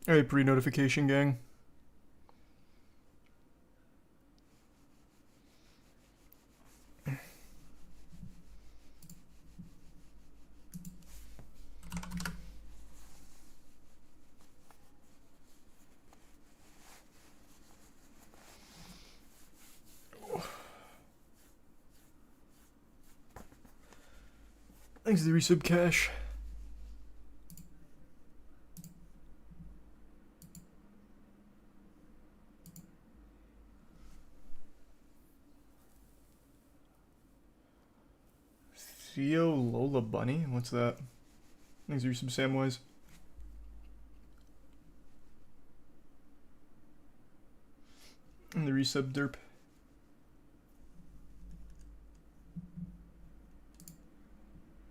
Alright, pre-notification gang. Thanks to the resub cash. Theo Lola Bunny? What's that? Thanks to resub Samwise. And the resub derp.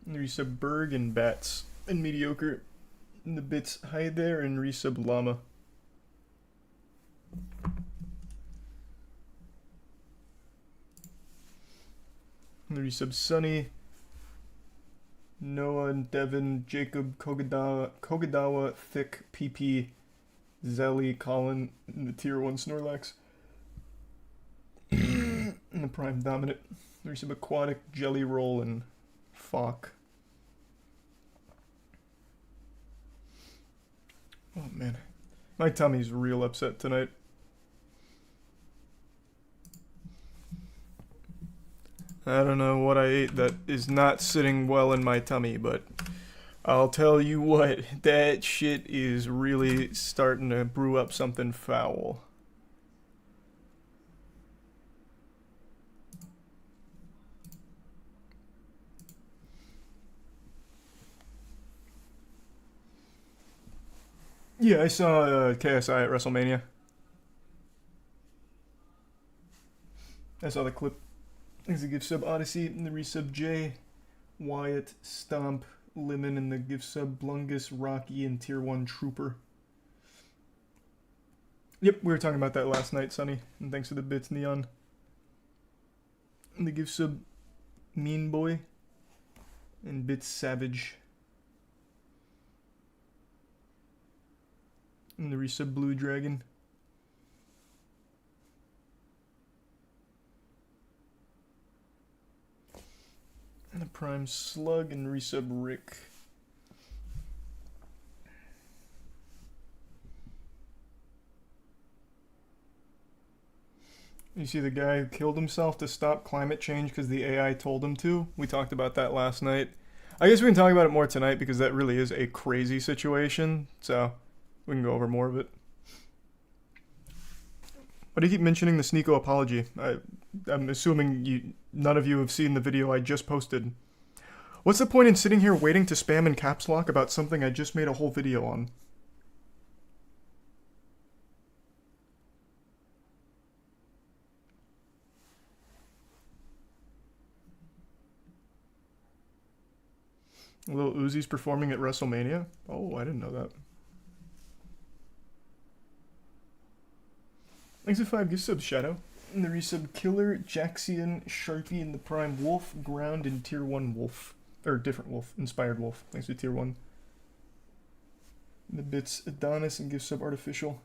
And the resub Berg and Bats. And Mediocre. And the bits hide there and resub Llama. And the resub Sunny. Noah and Devin, Jacob, Kogadawa, Thick, PP, Zelly, Colin, and the tier 1 Snorlax. And the Prime Dominant. There's some Aquatic, Jelly Roll, and Fawk. Oh man. My tummy's real upset tonight. I don't know what I ate that is not sitting well in my tummy, but I'll tell you what, that shit is really starting to brew up something foul. Yeah, I saw KSI at WrestleMania. I saw the clip. Thanks to gift sub Odyssey and the resub J, Wyatt, Stomp, Lemon, and the gift sub Blungus, Rocky, and tier 1 Trooper. Yep, we were talking about that last night, Sonny. And thanks for the bits, Neon. And the gift sub Mean Boy and Bits Savage. And the resub Blue Dragon. And the Prime Slug and resub Rick. You see the guy who killed himself to stop climate change because the AI told him to? We talked about that last night. I guess we can talk about it more tonight because that really is a crazy situation. So we can go over more of it. Why do you keep mentioning the Sneeko apology? I'm assuming none of you have seen the video I just posted. What's the point in sitting here waiting to spam in caps lock about something I just made a whole video on? Lil Uzi's performing at WrestleMania? Oh, I didn't know that. Thanks for 5 gift subs, Shadow. And the resub Killer, Jaxian, Sharpie, and the Prime Wolf, Ground, and tier 1 Wolf. Or different Wolf, Inspired Wolf. Thanks for tier 1. And the bits Adonis and gift sub Artificial.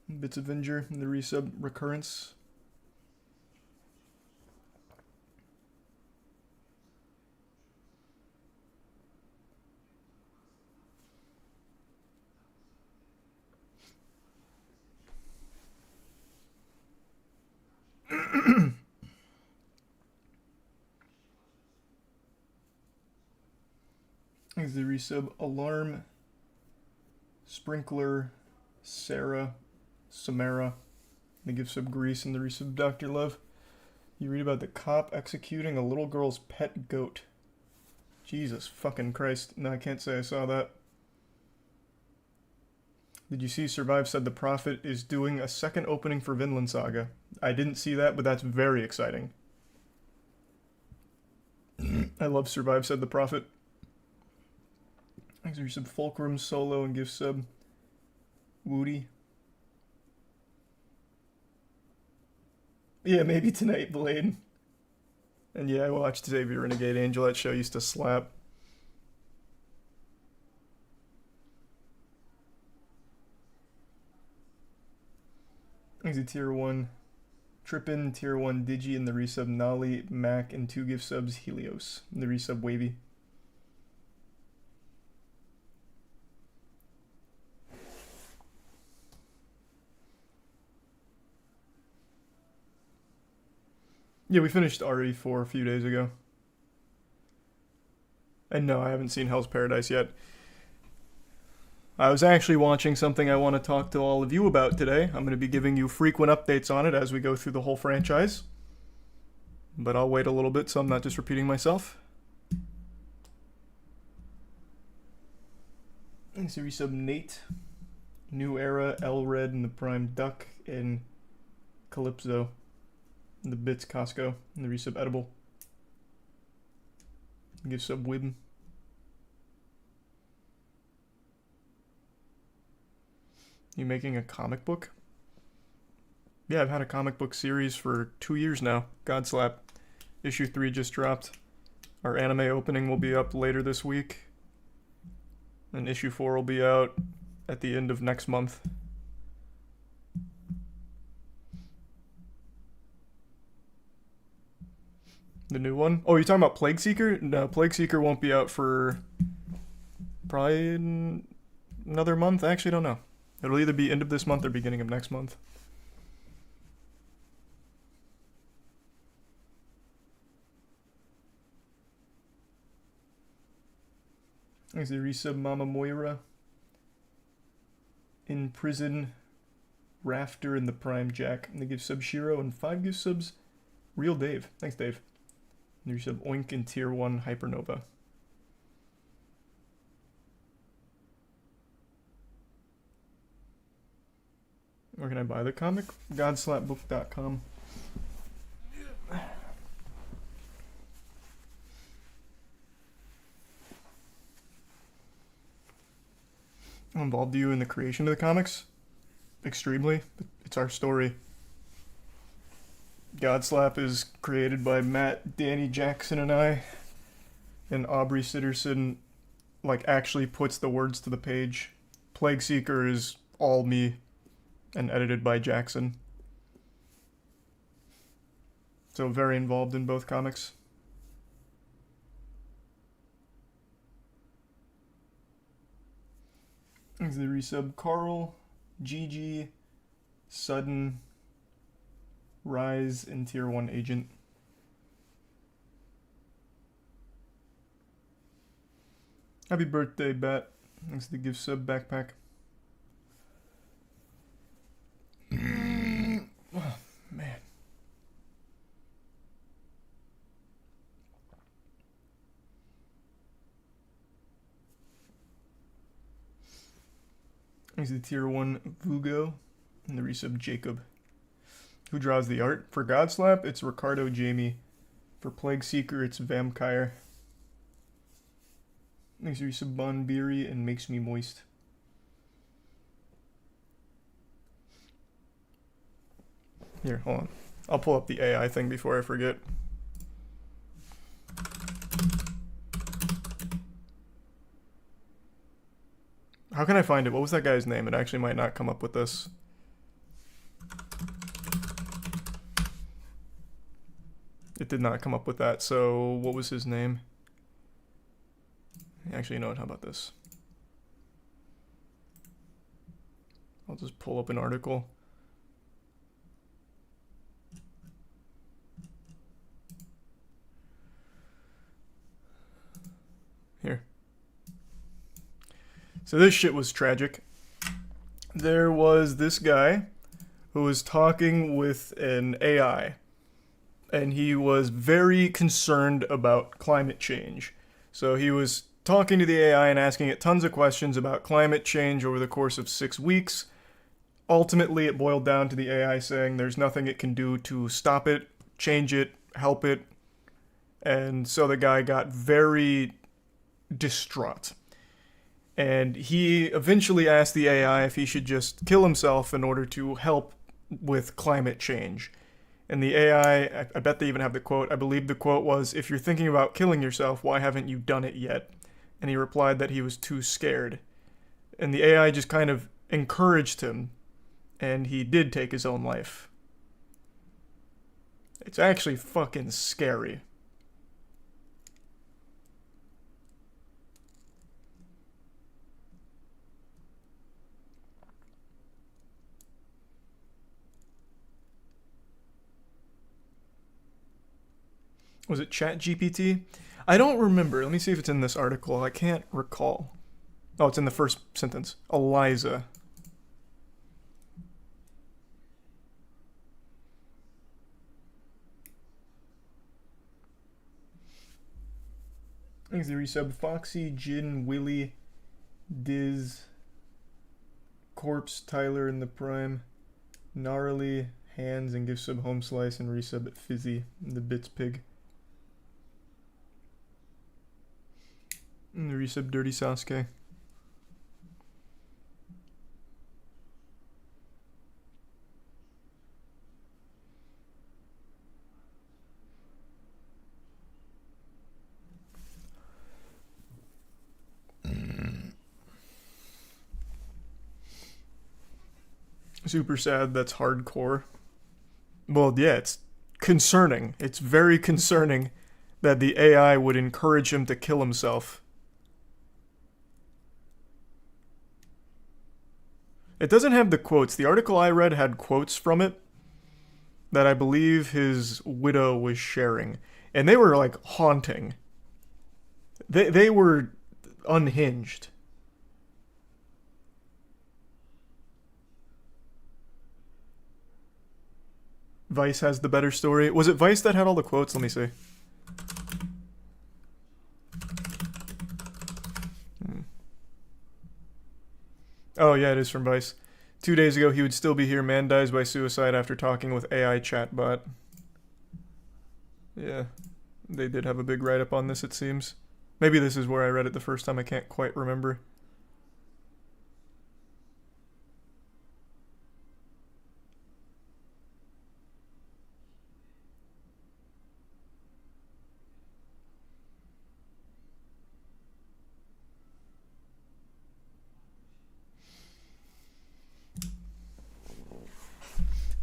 And bits Avenger, and the resub Recurrence. Thanks to the resub Alarm, Sprinkler, Sarah, Samara, the gift sub Grease, and the resub Dr. Love. You read about the cop executing a little girl's pet goat. Jesus fucking Christ. No, I can't say I saw that. Did you see Survive said the Prophet is doing a second opening for Vinland Saga? I didn't see that, but that's very exciting. I love Survive said the Prophet. Thanks for sub Fulcrum, Solo, and gift sub Woody. Yeah, maybe tonight, Blade. And yeah, I watched Xavier Renegade Angel. That show used to slap. He's a tier 1 Trippin, tier 1 Digi in the resub Nolly, Mac, and 2 gift subs Helios in the resub Wavy. Yeah, we finished RE4 a few days ago. And no, I haven't seen Hell's Paradise yet. I was actually watching something I want to talk to all of you about today. I'm going to be giving you frequent updates on it as we go through the whole franchise. But I'll wait a little bit so I'm not just repeating myself. Thanks to resub Nate. New Era, L-Red, and the Prime Duck, and Calypso. And the Bits Costco, and the resub Edible. Give sub Wibben. You making a comic book? Yeah, I've had a comic book series for 2 years now. Godslap. Issue 3 just dropped. Our anime opening will be up later this week. And issue 4 will be out at the end of next month. The new one? Oh, you're talking about Plague Seeker? No, Plague Seeker won't be out for probably another month. I actually don't know. It'll either be end of this month or beginning of next month. There's the resub Mama Moira. In Prison, Rafter, and the Prime Jack. And they give sub Shiro and 5 gift subs Real Dave. Thanks, Dave. And they resub Oink and tier 1 Hypernova. Where can I buy the comic? Godslapbook.com. How involved are you in the creation of the comics? Extremely. It's our story. Godslap is created by Matt, Danny Jackson, and I. And Aubrey Sitterson, actually puts the words to the page. Plague Seeker is all me and edited by Jackson. So very involved in both comics. There's the resub Carl, Gigi, Sudden, Rise, and tier 1 Agent. Happy birthday, Bat. Thanks to the gift sub Backpack. Oh, man. Here's the tier 1 Vugo and the resub Jacob. Who draws the art? For Godslap, it's Ricardo Jamie. For Plague Seeker, it's Vampire. Next resub Bon Beery and Makes Me Moist. Here, hold on. I'll pull up the AI thing before I forget. How can I find it? What was that guy's name? It actually might not come up with this. It did not come up with that, so what was his name? Actually, you know what? How about this? I'll just pull up an article. Here. So this shit was tragic. There was this guy who was talking with an AI, and he was very concerned about climate change. So he was talking to the AI and asking it tons of questions about climate change over the course of 6 weeks. Ultimately, it boiled down to the AI saying there's nothing it can do to stop it, change it, help it. And so the guy got very distraught. And he eventually asked the AI if he should just kill himself in order to help with climate change. And the AI, I bet they even have the quote, I believe the quote was, "If you're thinking about killing yourself, why haven't you done it yet?" And he replied that he was too scared. And the AI just kind of encouraged him And he did take his own life. It's actually fucking scary. Was it ChatGPT? I don't remember. Let me see if it's in this article. I can't recall. Oh, it's in the first sentence. Eliza. Thanks the resub. Foxy, Jin, Willie, Diz, Corpse, Tyler in the Prime, Gnarly, Hands, and give sub Home Slice and resub at Fizzy, the Bits Pig. And the resub Dirty Sasuke. Super sad, that's hardcore. Well, yeah, it's concerning. It's very concerning that the AI would encourage him to kill himself. It doesn't have the quotes. The article I read had quotes from it that I believe his widow was sharing. And they were like haunting. They were unhinged. Vice has the better story. Was it Vice that had all the quotes? Let me see. Oh, yeah, it is from Vice. 2 days ago, he would still be here. Man dies by suicide after talking with AI chatbot. Yeah, they did have a big write-up on this, it seems. Maybe this is where I read it the first time. I can't quite remember.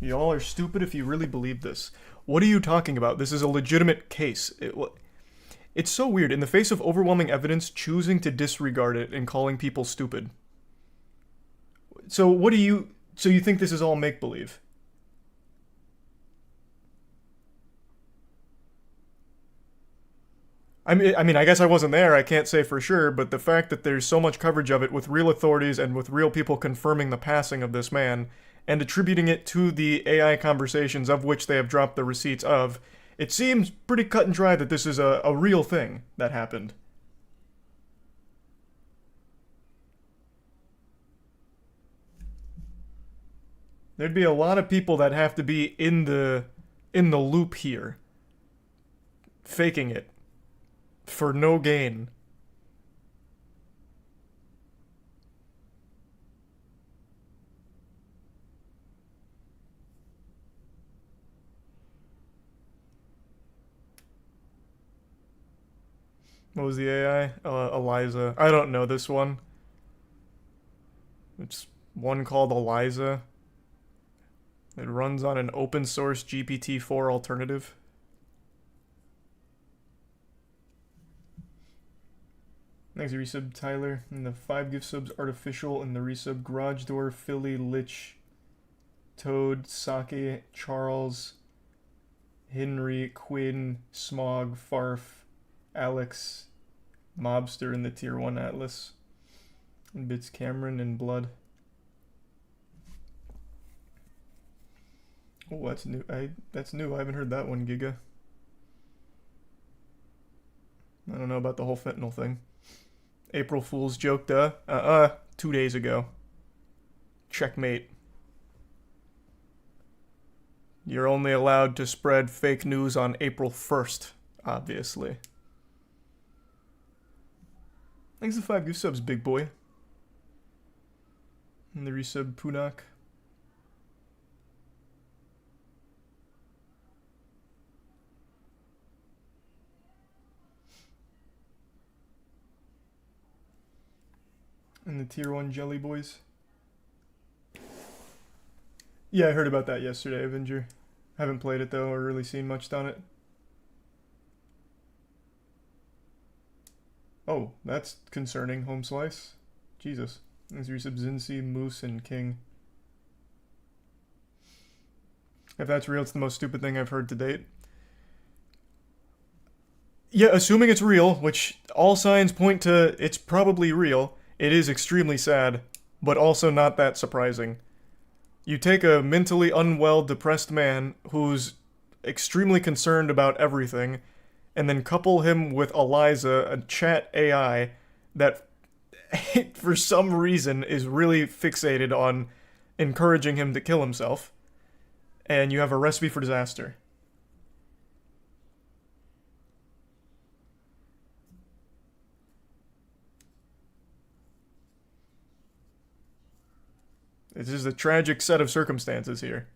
Y'all are stupid if you really believe this. What are you talking about? This is a legitimate case. It's so weird. In the face of overwhelming evidence, choosing to disregard it and calling people stupid. So what do you... So you think this is all make-believe? I mean, I guess I wasn't there. I can't say for sure, but the fact that there's so much coverage of it with real authorities and with real people confirming the passing of this man and attributing it to the AI conversations of which they have dropped the receipts of, it seems pretty cut and dry that this is a real thing that happened. There'd be a lot of people that have to be in the loop here, faking it for no gain. What was the AI? Eliza. I don't know this one. It's one called Eliza. It runs on an open source GPT-4 alternative. Thanks, resub Tyler. And the 5 gift subs Artificial, and the resub Garage Door, Philly, Lich, Toad, Sake, Charles, Henry, Quinn, Smog, Farf, Alex, Mobster in the Tier 1 Atlas, and Bits Cameron and Blood. Oh, that's new. That's new. I haven't heard that one, Giga. I don't know about the whole fentanyl thing. April Fool's joke, duh. 2 days ago. Checkmate. You're only allowed to spread fake news on April 1st, obviously. Thanks for 5 gift subs, big boy. And the resub Punak. And the Tier 1 Jelly Boys. Yeah, I heard about that yesterday, Avenger. Haven't played it though, or really seen much on it. Oh, that's concerning. Home slice. Jesus. There's resub Zinzi, Moose, and King. If that's real, it's the most stupid thing I've heard to date. Yeah, assuming it's real, which all signs point to it's probably real, it is extremely sad, but also not that surprising. You take a mentally unwell, depressed man who's extremely concerned about everything, and then couple him with Eliza, a chat AI that, for some reason, is really fixated on encouraging him to kill himself, and you have a recipe for disaster. It's just a tragic set of circumstances here.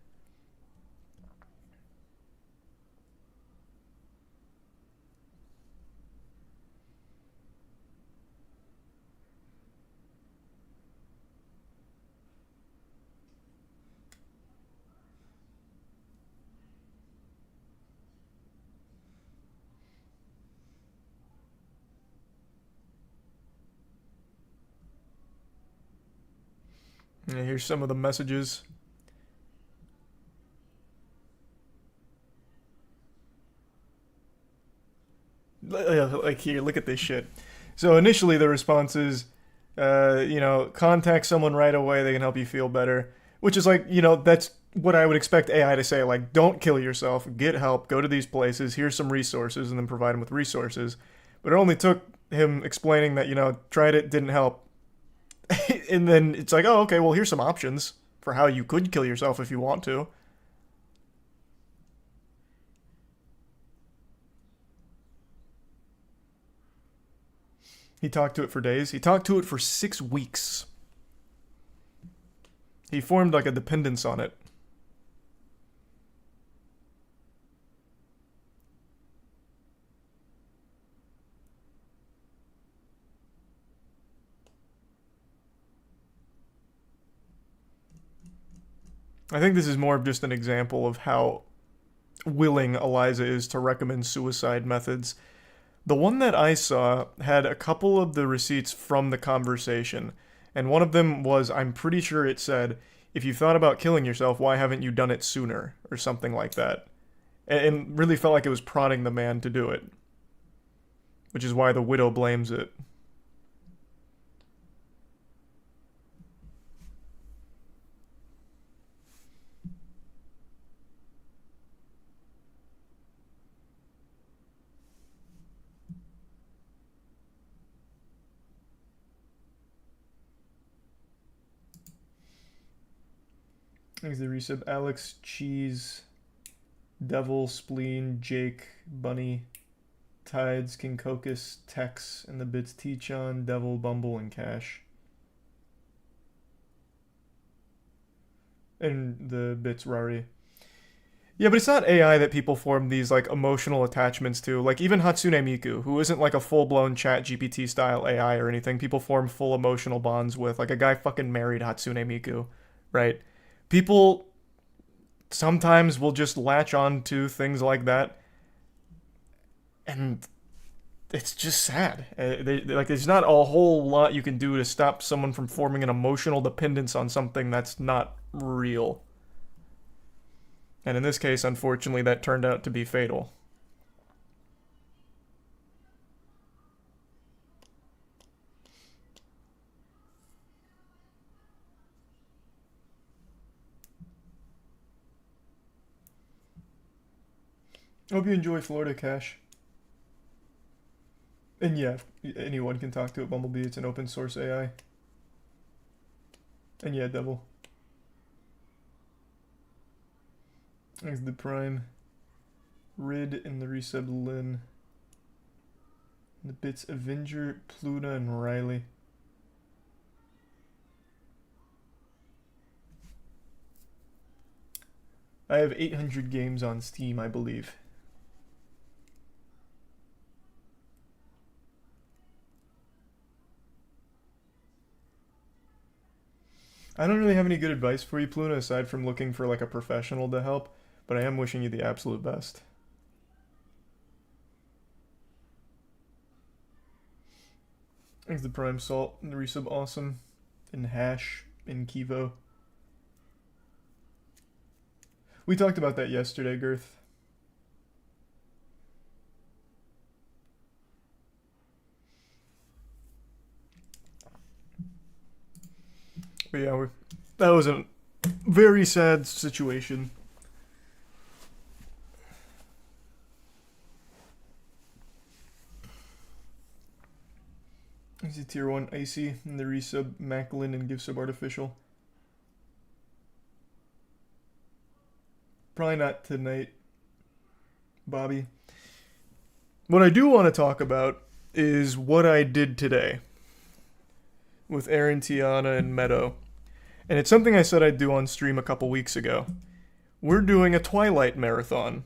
Yeah, here's some of the messages. Like here, look at this shit. So initially the response is, contact someone right away. They can help you feel better. Which is like, that's what I would expect AI to say. Like, don't kill yourself. Get help. Go to these places. Here's some resources, and then provide them with resources. But it only took him explaining that, tried it, didn't help. And then it's like, oh, okay, well, here's some options for how you could kill yourself if you want to. He talked to it for days. He talked to it for 6 weeks. He formed like a dependence on it. I think this is more of just an example of how willing Eliza is to recommend suicide methods. The one that I saw had a couple of the receipts from the conversation, and one of them was, I'm pretty sure it said, if you thought about killing yourself, why haven't you done it sooner? Or something like that. And really felt like it was prodding the man to do it. Which is why the widow blames it. Thanks the resub. Alex, Cheese, Devil, Spleen, Jake, Bunny, Tides, King Cocus, Tex, and the bits Teachon, Devil, Bumble, and Cash. And the bits Rari. Yeah, but it's not AI that people form these like emotional attachments to. Like even Hatsune Miku, who isn't like a full-blown chat GPT style AI or anything, people form full emotional bonds with. Like a guy fucking married Hatsune Miku, right? People sometimes will just latch on to things like that, and it's just sad. Like there's not a whole lot you can do to stop someone from forming an emotional dependence on something that's not real. And in this case, unfortunately, that turned out to be fatal. Hope you enjoy Florida, Cash. And yeah, anyone can talk to it, Bumblebee. It's an open source AI. And yeah, Devil. There's the Prime. Rid and the resub Lin. The bits Avenger, Pluta, and Riley. I have 800 games on Steam, I believe. I don't really have any good advice for you, Pluna, aside from looking for like a professional to help, but I am wishing you the absolute best. Thanks the Prime Salt and the resub awesome. And Hash in Kivo. We talked about that yesterday, Girth. But yeah, that was a very sad situation. Is it tier 1 Icy and the resub Macklin and give sub artificial? Probably not tonight, Bobby. What I do want to talk about is what I did today with Aaron, Tiana, and Meadow. And it's something I said I'd do on stream a couple weeks ago. We're doing a Twilight marathon.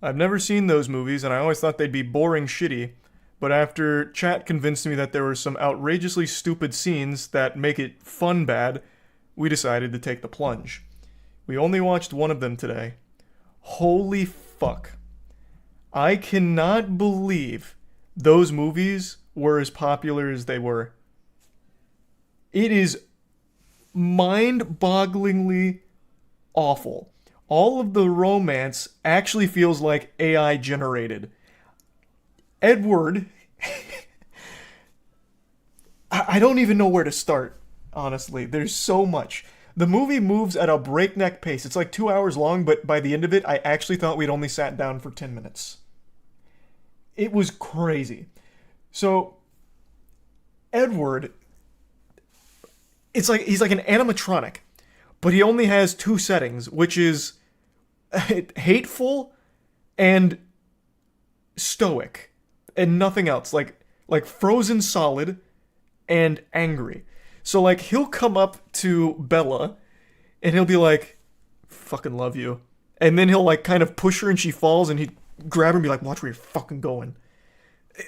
I've never seen those movies, and I always thought they'd be boring shitty. But after chat convinced me that there were some outrageously stupid scenes that make it fun bad, we decided to take the plunge. We only watched one of them today. Holy fuck. I cannot believe those movies were as popular as they were. It is mind-bogglingly awful. All of the romance actually feels like AI generated. Edward, I don't even know where to start, honestly. There's so much. The movie moves at a breakneck pace. It's like 2 hours long, but by the end of it, I actually thought we'd only sat down for 10 minutes. It was crazy. So, Edward, it's like he's like an animatronic, but he only has two settings, which is hateful and stoic, and nothing else. Like frozen solid and angry. So like he'll come up to Bella and he'll be like, "Fucking love you," and then he'll like kind of push her and she falls and he'd grab her and be like, "Watch where you're fucking going."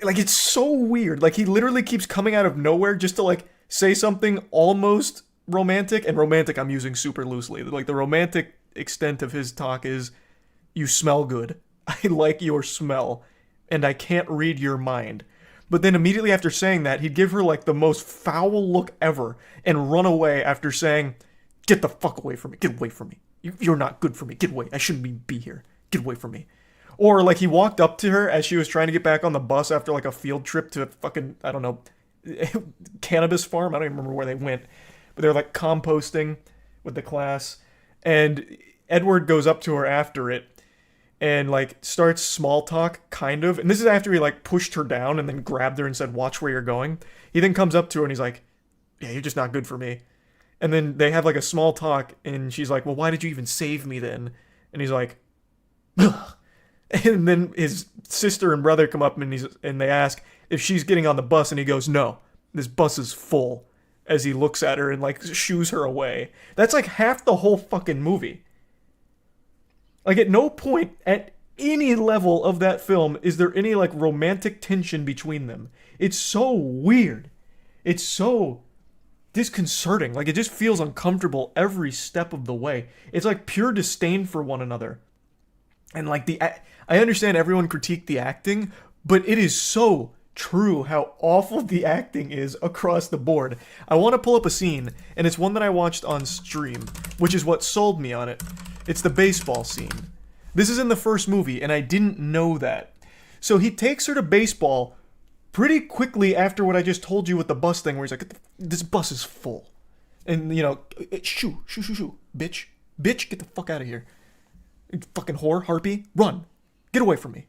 Like it's so weird. Like he literally keeps coming out of nowhere just to like say something almost romantic, and romantic I'm using super loosely. Like the romantic extent of his talk is, "You smell good. I like your smell, and I can't read your mind." But then immediately after saying that, he'd give her like the most foul look ever and run away after saying, "Get the fuck away from me. Get away from me. You're not good for me. Get away. I shouldn't be here. Get away from me." Or like he walked up to her as she was trying to get back on the bus after like a field trip to fucking, I don't know, cannabis farm. I don't even remember where they went. But they were like composting with the class. And Edward goes up to her after it and like starts small talk, kind of. And this is after he like pushed her down and then grabbed her and said, "Watch where you're going." He then comes up to her and he's like, "Yeah, you're just not good for me." And then they have like a small talk and she's like, "Well, why did you even save me then?" And he's like, "Ugh." And then his sister and brother come up and they ask if she's getting on the bus, and he goes, "No, this bus is full," as he looks at her and like shoos her away. That's like half the whole fucking movie. Like at no point at any level of that film is there any like romantic tension between them. It's so weird. It's so disconcerting. Like it just feels uncomfortable every step of the way. It's like pure disdain for one another. And like I understand everyone critiqued the acting, but it is so true how awful the acting is across the board. I want to pull up a scene, and it's one that I watched on stream, which is what sold me on it. It's the baseball scene. This is in the first movie, and I didn't know that. So he takes her to baseball pretty quickly after what I just told you with the bus thing, where he's like, "This bus is full." And, you know, shoo, bitch, get the fuck out of here. Fucking whore, harpy, run. Get away from me.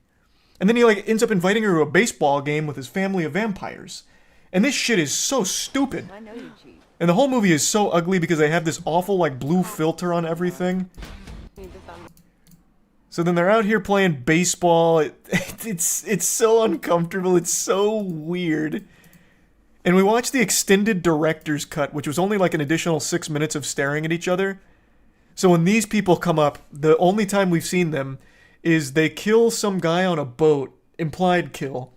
And then he like ends up inviting her to a baseball game with his family of vampires. And this shit is so stupid. I know you cheat. And the whole movie is so ugly because they have this awful like blue filter on everything. So then they're out here playing baseball. It's so uncomfortable. It's so weird. And we watched the extended director's cut, which was only like an additional 6 minutes of staring at each other. So when these people come up, the only time we've seen them is they kill some guy on a boat, implied kill.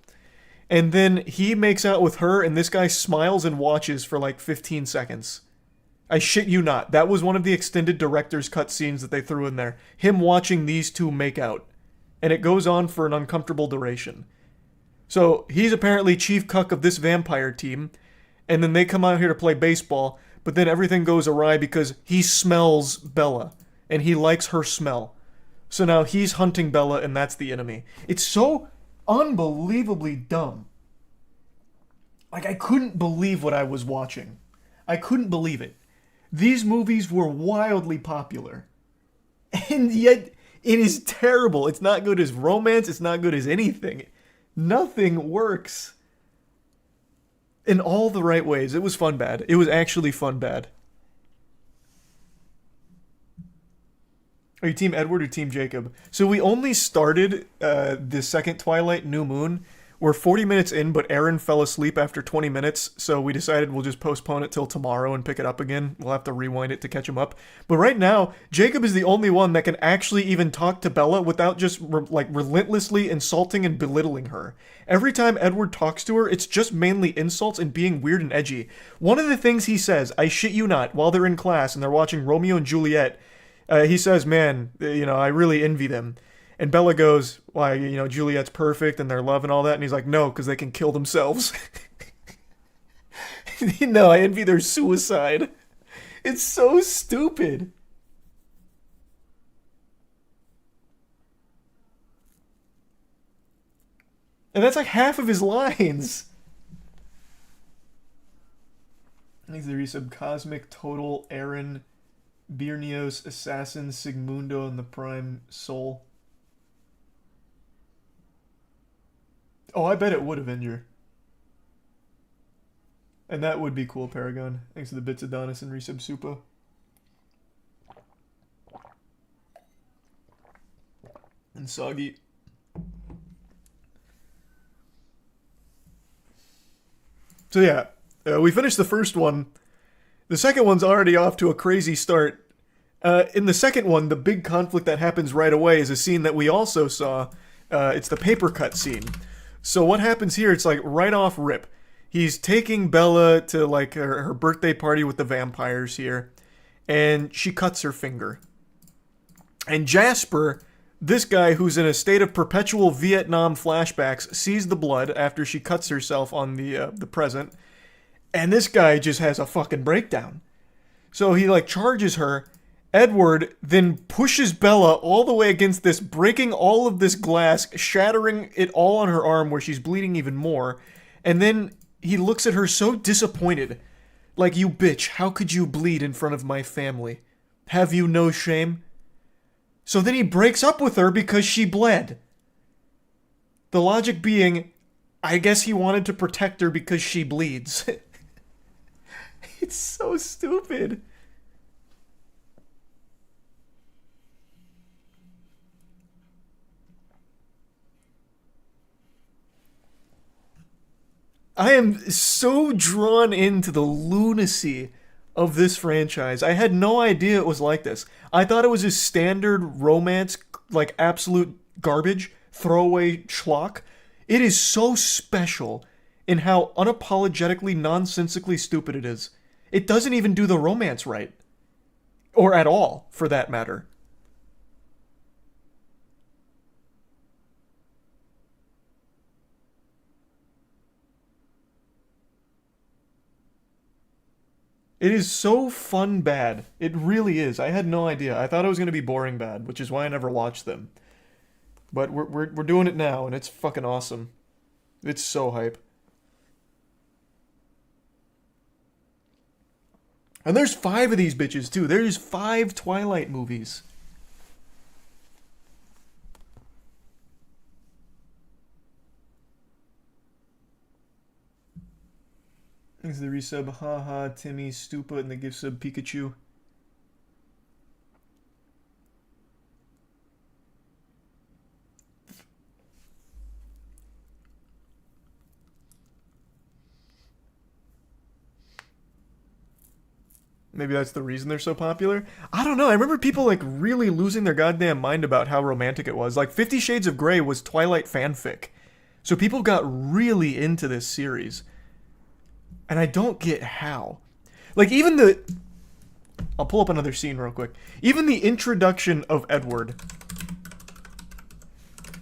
And then he makes out with her, and this guy smiles and watches for like 15 seconds. I shit you not. That was one of the extended director's cut scenes that they threw in there. Him watching these two make out. And it goes on for an uncomfortable duration. So he's apparently chief cuck of this vampire team. And then they come out here to play baseball. But then everything goes awry because he smells Bella. And he likes her smell. So now he's hunting Bella and that's the enemy. It's so unbelievably dumb. Like, I couldn't believe what I was watching. I couldn't believe it. These movies were wildly popular. And yet, it is terrible. It's not good as romance. It's not good as anything. Nothing works. In all the right ways. It was fun bad. It was actually fun bad. Are you Team Edward or Team Jacob? So we only started the second Twilight, New Moon. We're 40 minutes in, but Aaron fell asleep after 20 minutes, so we decided we'll just postpone it till tomorrow and pick it up again. We'll have to rewind it to catch him up. But right now, Jacob is the only one that can actually even talk to Bella without just relentlessly insulting and belittling her. Every time Edward talks to her, it's just mainly insults and being weird and edgy. One of the things he says, I shit you not, while they're in class and they're watching Romeo and Juliet, he says, man, I really envy them. And Bella goes, why, Juliet's perfect and they're love and all that. And he's like, no, because they can kill themselves. No, I envy their suicide. It's so stupid. And that's like half of his lines. I think there's some Cosmic Total, Aaron, Birnios, Assassin, Sigmundo, and the Prime Soul. Oh, I bet it would Avenger. And that would be cool, Paragon. Thanks to the bits Adonis and Resub Supa. And Soggy. So yeah, we finished the first one. The second one's already off to a crazy start. In the second one, the big conflict that happens right away is a scene that we also saw. It's the paper cut scene. So what happens here, it's like right off rip. He's taking Bella to like her birthday party with the vampires here. And she cuts her finger. And Jasper, this guy who's in a state of perpetual Vietnam flashbacks, sees the blood after she cuts herself on the present. And this guy just has a fucking breakdown. So he like charges her. Edward then pushes Bella all the way against this, breaking all of this glass, shattering it all on her arm where she's bleeding even more. And then he looks at her so disappointed. Like, you bitch, how could you bleed in front of my family? Have you no shame? So then he breaks up with her because she bled. The logic being, I guess he wanted to protect her because she bleeds. It's so stupid. I am so drawn into the lunacy of this franchise. I had no idea it was like this. I thought it was a standard romance, like absolute garbage, throwaway schlock. It is so special in how unapologetically, nonsensically stupid it is. It doesn't even do the romance right. Or at all, for that matter. It is so fun bad. It really is. I had no idea. I thought it was going to be boring bad, which is why I never watched them. But we're doing it now, and it's fucking awesome. It's so hype. And there's 5 of these bitches, too. There's 5 Twilight movies. Thanks to the resub, haha, Timmy, Stupa, and the gift sub Pikachu. Maybe that's the reason they're so popular. I don't know. I remember people like really losing their goddamn mind about how romantic it was. Like 50 Shades of Grey was Twilight fanfic. So people got really into this series. And I don't get how. Like even the I'll pull up another scene real quick. Even the introduction of Edward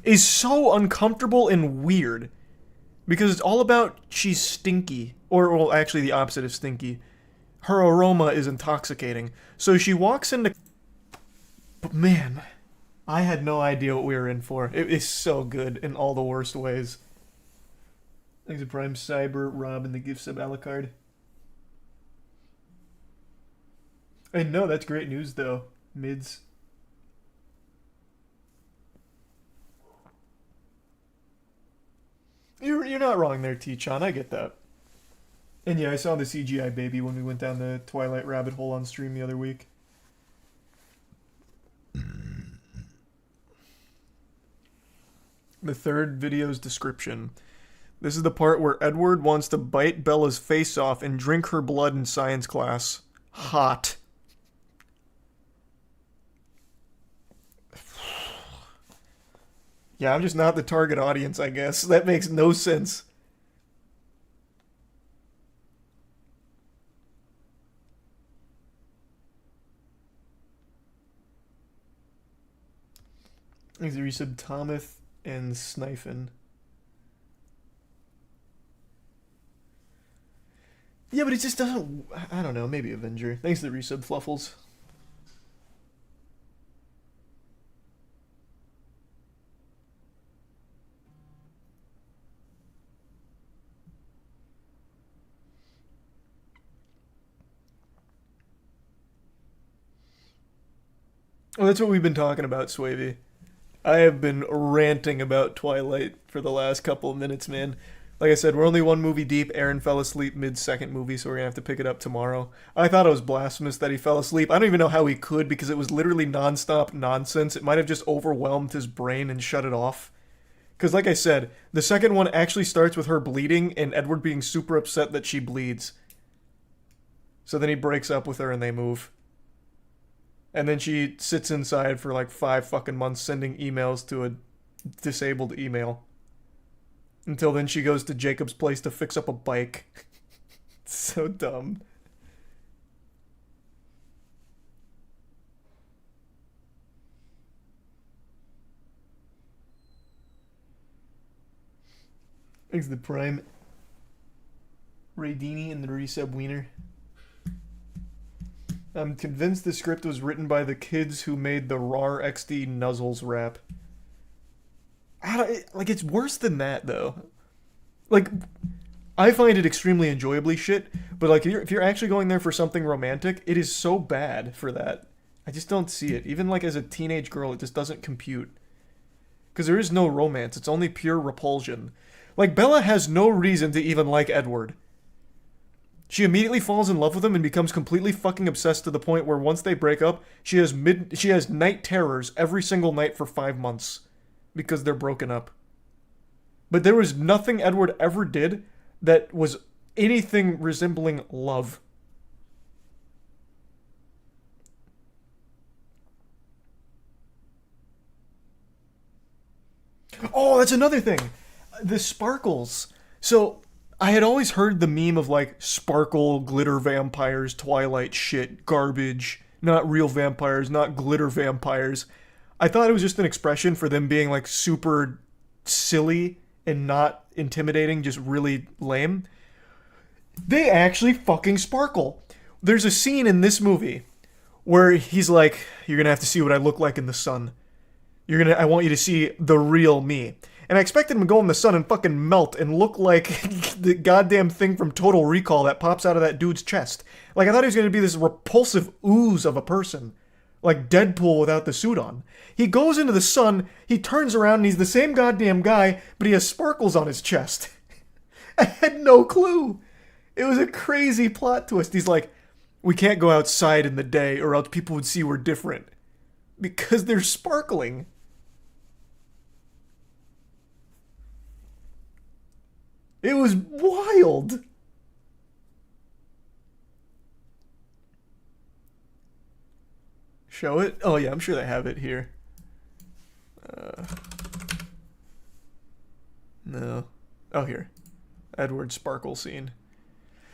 is so uncomfortable and weird. Because it's all about she's stinky. Or, well, actually the opposite of stinky. Her aroma is intoxicating. So she walks into... But man, I had no idea what we were in for. It is so good in all the worst ways. Thanks to Prime Cyber, Rob, and the gift sub Alucard. And no, that's great news though. Mids. You're not wrong there, T-Chan. I get that. And yeah, I saw the CGI baby when we went down the Twilight rabbit hole on stream the other week. The third video's description. This is the part where Edward wants to bite Bella's face off and drink her blood in science class. Hot. Yeah, I'm just not the target audience, I guess. That makes no sense. Thanks to resub Thomas and Snifen. Yeah, but it just doesn't... I don't know, maybe Avenger. Thanks to the resub Fluffles. Well, that's what we've been talking about, Swavey. I have been ranting about Twilight for the last couple of minutes, man. Like I said, we're only one movie deep. Aaron fell asleep mid-second movie, so we're going to have to pick it up tomorrow. I thought it was blasphemous that he fell asleep. I don't even know how he could, because it was literally nonstop nonsense. It might have just overwhelmed his brain and shut it off. Because like I said, the second one actually starts with her bleeding and Edward being super upset that she bleeds. So then he breaks up with her and they move. And then she sits inside for like 5 fucking months sending emails to a disabled email. Until then she goes to Jacob's place to fix up a bike. So dumb. Thanks to the Prime. Raydini and the resub Wiener. I'm convinced the script was written by the kids who made the RAR XD Nuzzles rap. Like, it's worse than that, though. Like, I find it extremely enjoyably shit, but, like, if you're actually going there for something romantic, it is so bad for that. I just don't see it. Even, like, as a teenage girl, it just doesn't compute. Because there is no romance. It's only pure repulsion. Like, Bella has no reason to even like Edward. She immediately falls in love with him and becomes completely fucking obsessed to the point where once they break up, she has night terrors every single night for 5 months. Because they're broken up. But there was nothing Edward ever did that was anything resembling love. Oh, that's another thing. The sparkles. So, I had always heard the meme of like sparkle, glitter vampires, Twilight shit, garbage, not real vampires, not glitter vampires. I thought it was just an expression for them being like super silly and not intimidating, just really lame. They actually fucking sparkle. There's a scene in this movie where he's like, "You're gonna have to see what I look like in the sun. I want you to see the real me." And I expected him to go in the sun and fucking melt and look like the goddamn thing from Total Recall that pops out of that dude's chest. Like, I thought he was gonna be this repulsive ooze of a person. Like Deadpool without the suit on. He goes into the sun, he turns around and he's the same goddamn guy, but he has sparkles on his chest. I had no clue. It was a crazy plot twist. He's like, "We can't go outside in the day or else people would see we're different." Because they're sparkling. It was wild. Show it? Oh yeah, I'm sure they have it here. No. Oh, here. Edward sparkle scene.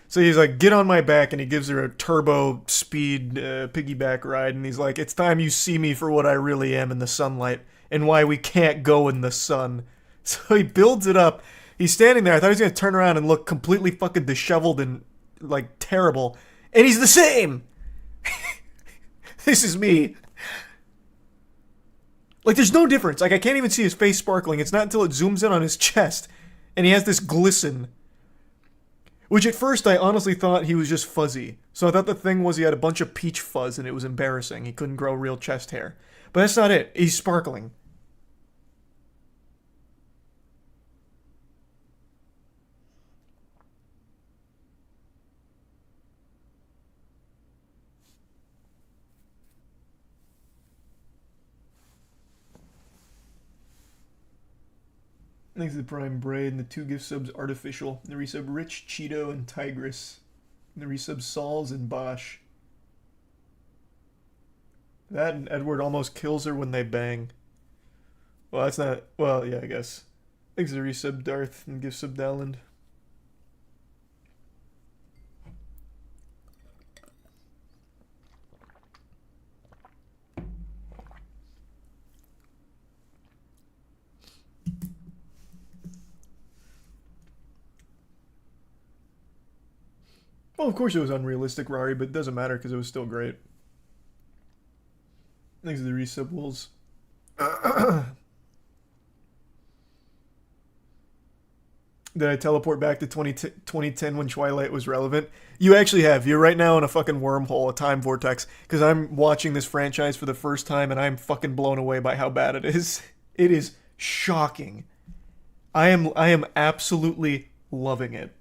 So he's like, "Get on my back," and he gives her a turbo speed piggyback ride, and he's like, "It's time you see me for what I really am in the sunlight, and why we can't go in the sun." So he builds it up. He's standing there. I thought he was gonna turn around and look completely fucking disheveled and like terrible, and he's the same. This is me. Like, there's no difference. Like, I can't even see his face sparkling. It's not until it zooms in on his chest, and he has this glisten. Which at first I honestly thought he was just fuzzy. So I thought the thing was he had a bunch of peach fuzz and it was embarrassing. He couldn't grow real chest hair. But that's not it. He's sparkling. Thanks to the Prime Braid and the 2 gift subs Artificial. The resub Rich, Cheeto, and Tigress. And the resub Sauls and Bosch. That and Edward almost kills her when they bang. Well, that's not. Well, yeah, I guess. Thanks to the resub Darth and gift sub Dowland. Well, of course it was unrealistic, Rari, but it doesn't matter because it was still great. Thanks to the resub Wolves. Did I teleport back to 2010 when Twilight was relevant? You actually have. You're right now in a fucking wormhole, a time vortex, because I'm watching this franchise for the first time and I'm fucking blown away by how bad it is. It is shocking. I am absolutely loving it.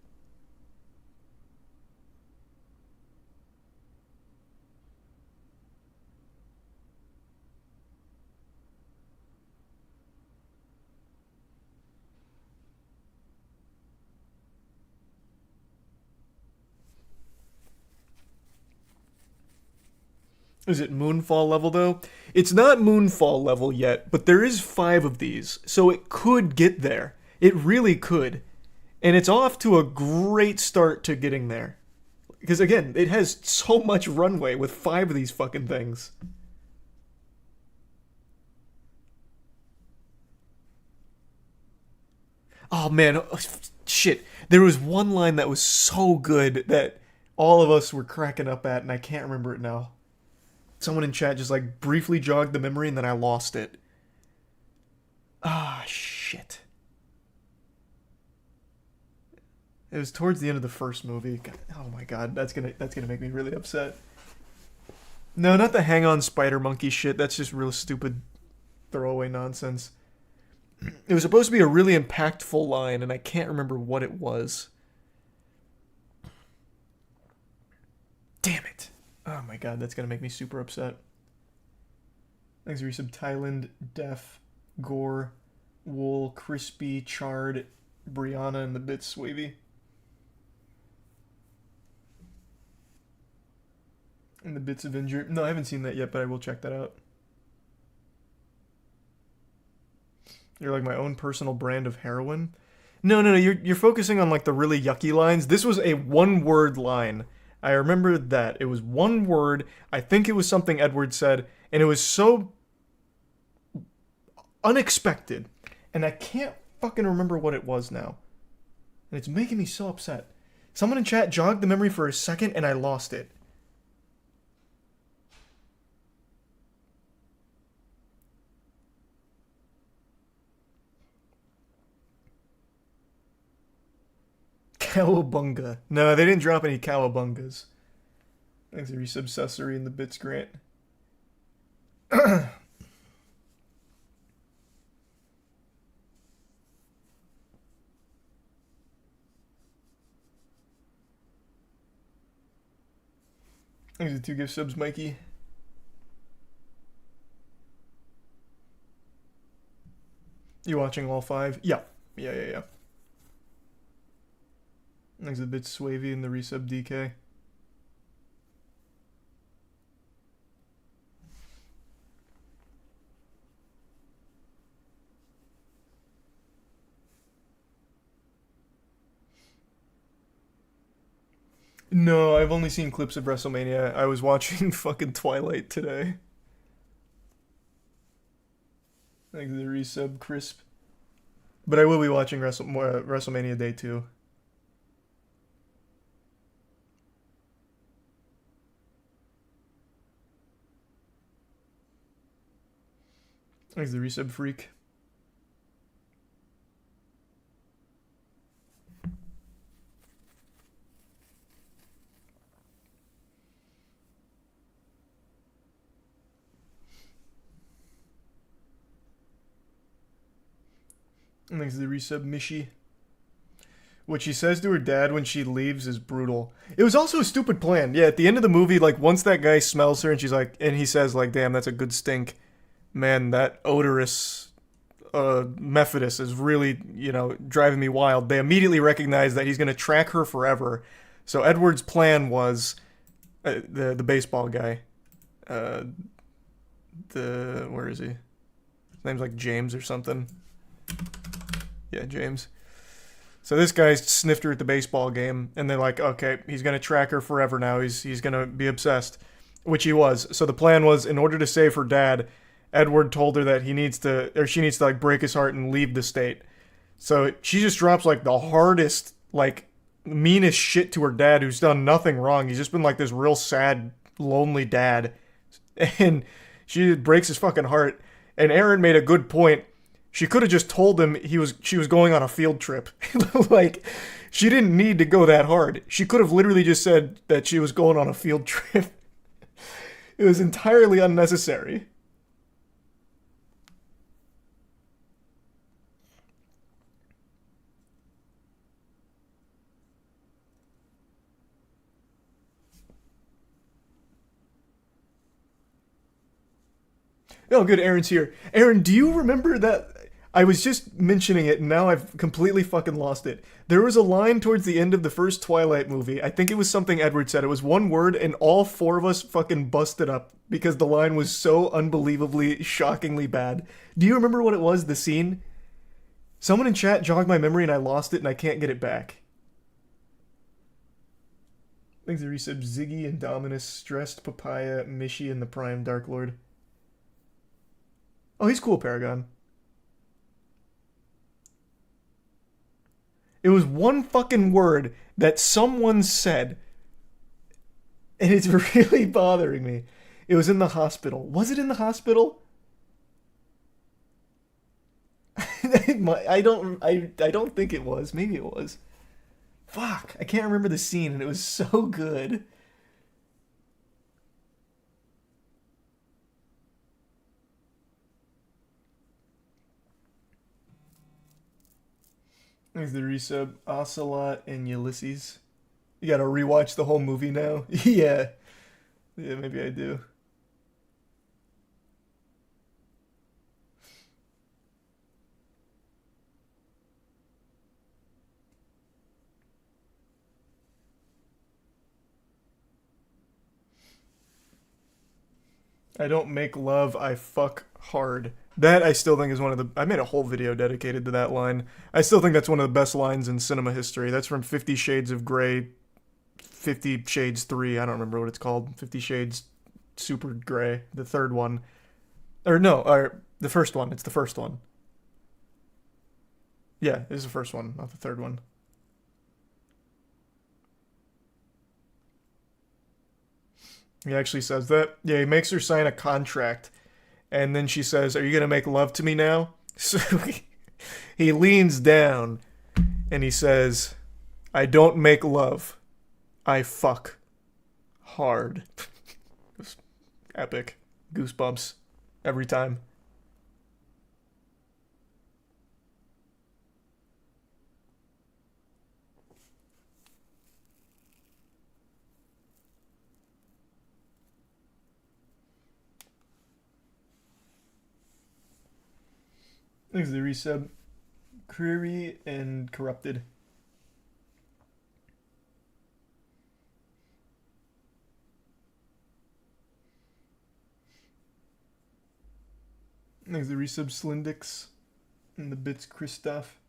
Is it Moonfall level though? It's not Moonfall level yet, but there is 5 of these, so it could get there. It really could. And it's off to a great start to getting there. Because again, it has so much runway with 5 of these fucking things. Oh man, shit. There was one line that was so good that all of us were cracking up at, and I can't remember it now. Someone in chat just like briefly jogged the memory and then I lost it. Ah, shit. It was towards the end of the first movie. God, oh my god, that's gonna make me really upset. No, not the hang on spider monkey shit. That's just real stupid throwaway nonsense. It was supposed to be a really impactful line and I can't remember what it was. Damn it. Oh my god, that's gonna make me super upset. Thanks for resub Thailand, Def, Gore, Wool, Crispy, Chard, Brianna, and the Bits Wavy. And the Bits Avenger. No, I haven't seen that yet, but I will check that out. You're like my own personal brand of heroin? No, you're focusing on like the really yucky lines. This was a one-word line. I remember that. It was one word. I think it was something Edward said, and it was so unexpected. And I can't fucking remember what it was now. And it's making me so upset. Someone in chat jogged the memory for a second, and I lost it. Cowabunga. No, they didn't drop any cowabungas. Thanks to Resubsessory and the Bits Grant. Thanks to 2 gift subs, Mikey. You watching all 5? Yeah. Yeah. Thanks to the Bits Swavy and the resub DK. No, I've only seen clips of WrestleMania. I was watching fucking Twilight today. Like the resub crisp. But I will be watching WrestleMania Day 2. Thanks the resub freak. And thanks the resub Mishi. What she says to her dad when she leaves is brutal. It was also a stupid plan. Yeah, at the end of the movie, like once that guy smells her and she's like, and he says like, "Damn, that's a good stink." Man, that odorous Methodist is really, driving me wild. They immediately recognize that he's going to track her forever. So Edward's plan was the baseball guy. Where is he? His name's like James or something. Yeah, James. So this guy sniffed her at the baseball game, and they're like, okay, he's going to track her forever now. He's going to be obsessed, which he was. So the plan was, in order to save her dad, Edward told her that she needs to like break his heart and leave the state. So she just drops like the hardest, like meanest shit to her dad, who's done nothing wrong. He's just been like this real sad, lonely dad, and she breaks his fucking heart. And Aaron made a good point. She could have just told him she was going on a field trip. Like, she didn't need to go that hard. She could have literally just said that she was going on a field trip. It was entirely unnecessary. Oh, good, Aaron's here. Aaron, do you remember that? I was just mentioning it, and now I've completely fucking lost it. There was a line towards the end of the first Twilight movie. I think it was something Edward said. It was one word, and all four of us fucking busted up because the line was so unbelievably, shockingly bad. Do you remember what it was, the scene? Someone in chat jogged my memory, and I lost it, and I can't get it back. Thanks to resub Ziggy and Dominus, Stressed, Papaya, Mishi, and the Prime Dark Lord. Oh, he's cool, Paragon. It was one fucking word that someone said, and it's really bothering me. It was in the hospital. Was it in the hospital? I don't think it was. Maybe it was. Fuck, I can't remember the scene, and it was so good. There's the resub, Ocelot and Ulysses. You gotta rewatch the whole movie now? Yeah. Yeah, maybe I do. I don't make love, I fuck hard. That I still think is one of the. I made a whole video dedicated to that line. I still think that's one of the best lines in cinema history. That's from 50 Shades of Grey, 50 Shades 3. I don't remember what it's called. 50 Shades Super Grey, the third one. Or no, the first one. It's the first one. Yeah, it's the first one, not the third one. He actually says that. Yeah, he makes her sign a contract. And then she says, "Are you going to make love to me now?" So he leans down and he says, "I don't make love. I fuck hard." It was epic. Goosebumps every time. Thanks for the resub. Query and Corrupted. Thanks for the resub, Slindix. And the bits, Christoph.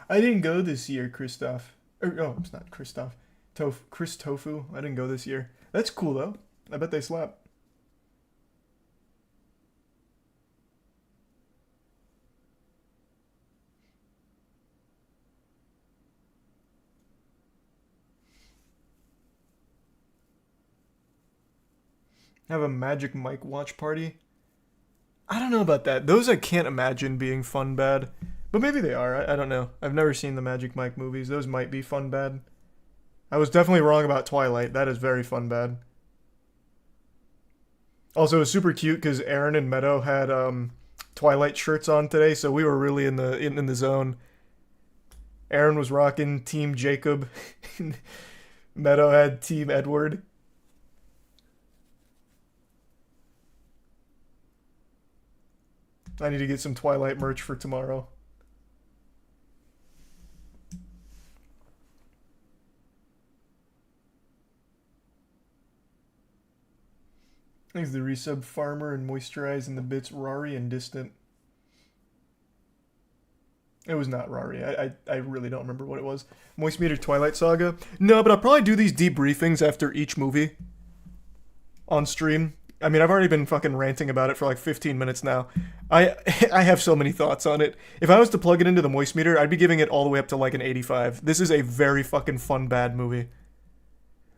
I didn't go this year, Christoph. Oh, it's not Christoph. Chris Tofu. I didn't go this year. That's cool though. I bet they slap. Have a Magic Mike watch party. I don't know about that. Those I can't imagine being fun bad. But maybe they are. I don't know. I've never seen the Magic Mike movies. Those might be fun bad. I was definitely wrong about Twilight. That is very fun bad. Also, it was super cute because Aaron and Meadow had Twilight shirts on today, so we were really in the zone. Aaron was rocking Team Jacob. Meadow had Team Edward. I need to get some Twilight merch for tomorrow. Thanks the resub Farmer and Moisturize and the bits Rari and Distant. It was not Rari. I really don't remember what it was. Moist Meter Twilight Saga? No, but I'll probably do these debriefings after each movie on stream. I mean, I've already been fucking ranting about it for like 15 minutes now. I I have so many thoughts on it. If I was to plug it into the Moist Meter, I'd be giving it all the way up to like an 85. This is a very fucking fun bad movie.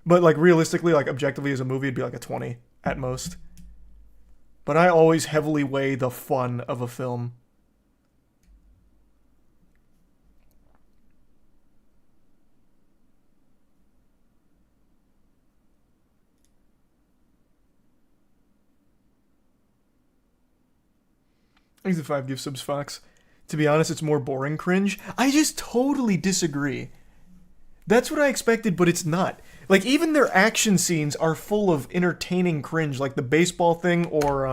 But like realistically, like objectively as a movie, it'd be like a 20 at most. But I always heavily weigh the fun of a film. Thanks the 5 gift subs, Fox. To be honest, it's more boring cringe. I just totally disagree. That's what I expected, but it's not. Like, even their action scenes are full of entertaining cringe, like the baseball thing, or,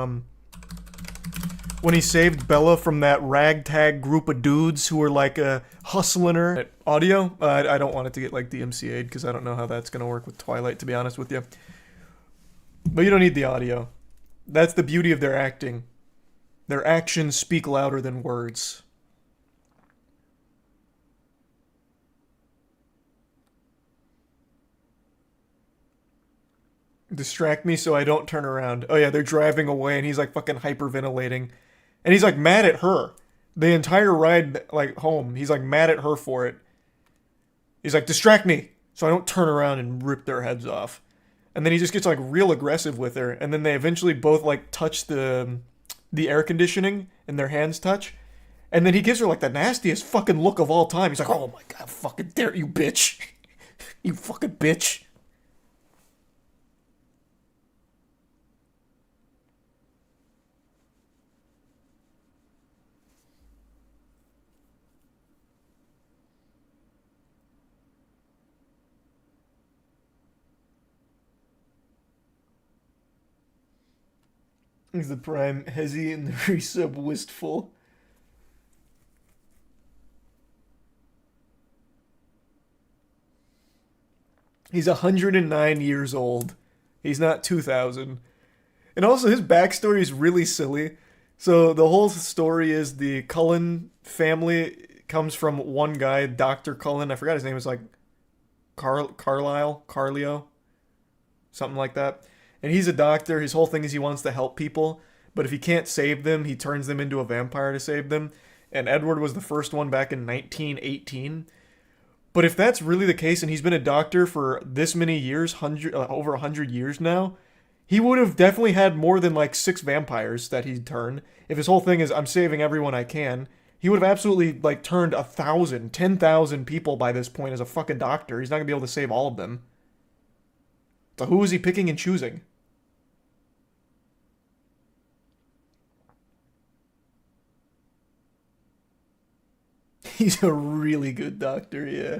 when he saved Bella from that ragtag group of dudes who were, like, hustling her. Audio? I don't want it to get, like, DMCA'd, because I don't know how that's gonna work with Twilight, to be honest with you. But you don't need the audio. That's the beauty of their acting. Their actions speak louder than words. Distract me so I don't turn around. Oh yeah, they're driving away and he's like fucking hyperventilating. And he's like mad at her. The entire ride like home, he's like mad at her for it. He's like, distract me so I don't turn around and rip their heads off. And then he just gets like real aggressive with her. And then they eventually both like touch the air conditioning and their hands touch. And then he gives her like the nastiest fucking look of all time. He's like, oh my god, fucking dare you, bitch. You fucking bitch. He's the prime Hezi and the resub wistful. He's 109 years old. He's not 2,000. And also, his backstory is really silly. So, the whole story is the Cullen family comes from one guy, Dr. Cullen. I forgot his name. It's like Carlio, something like that. And he's a doctor. His whole thing is he wants to help people. But if he can't save them, he turns them into a vampire to save them. And Edward was the first one back in 1918. But if that's really the case, and he's been a doctor for this many years, over 100 years now, he would have definitely had more than like 6 vampires that he'd turn. If his whole thing is, I'm saving everyone I can, he would have absolutely like turned 1,000, 10,000 people by this point as a fucking doctor. He's not going to be able to save all of them. So who is he picking and choosing? He's a really good doctor, yeah.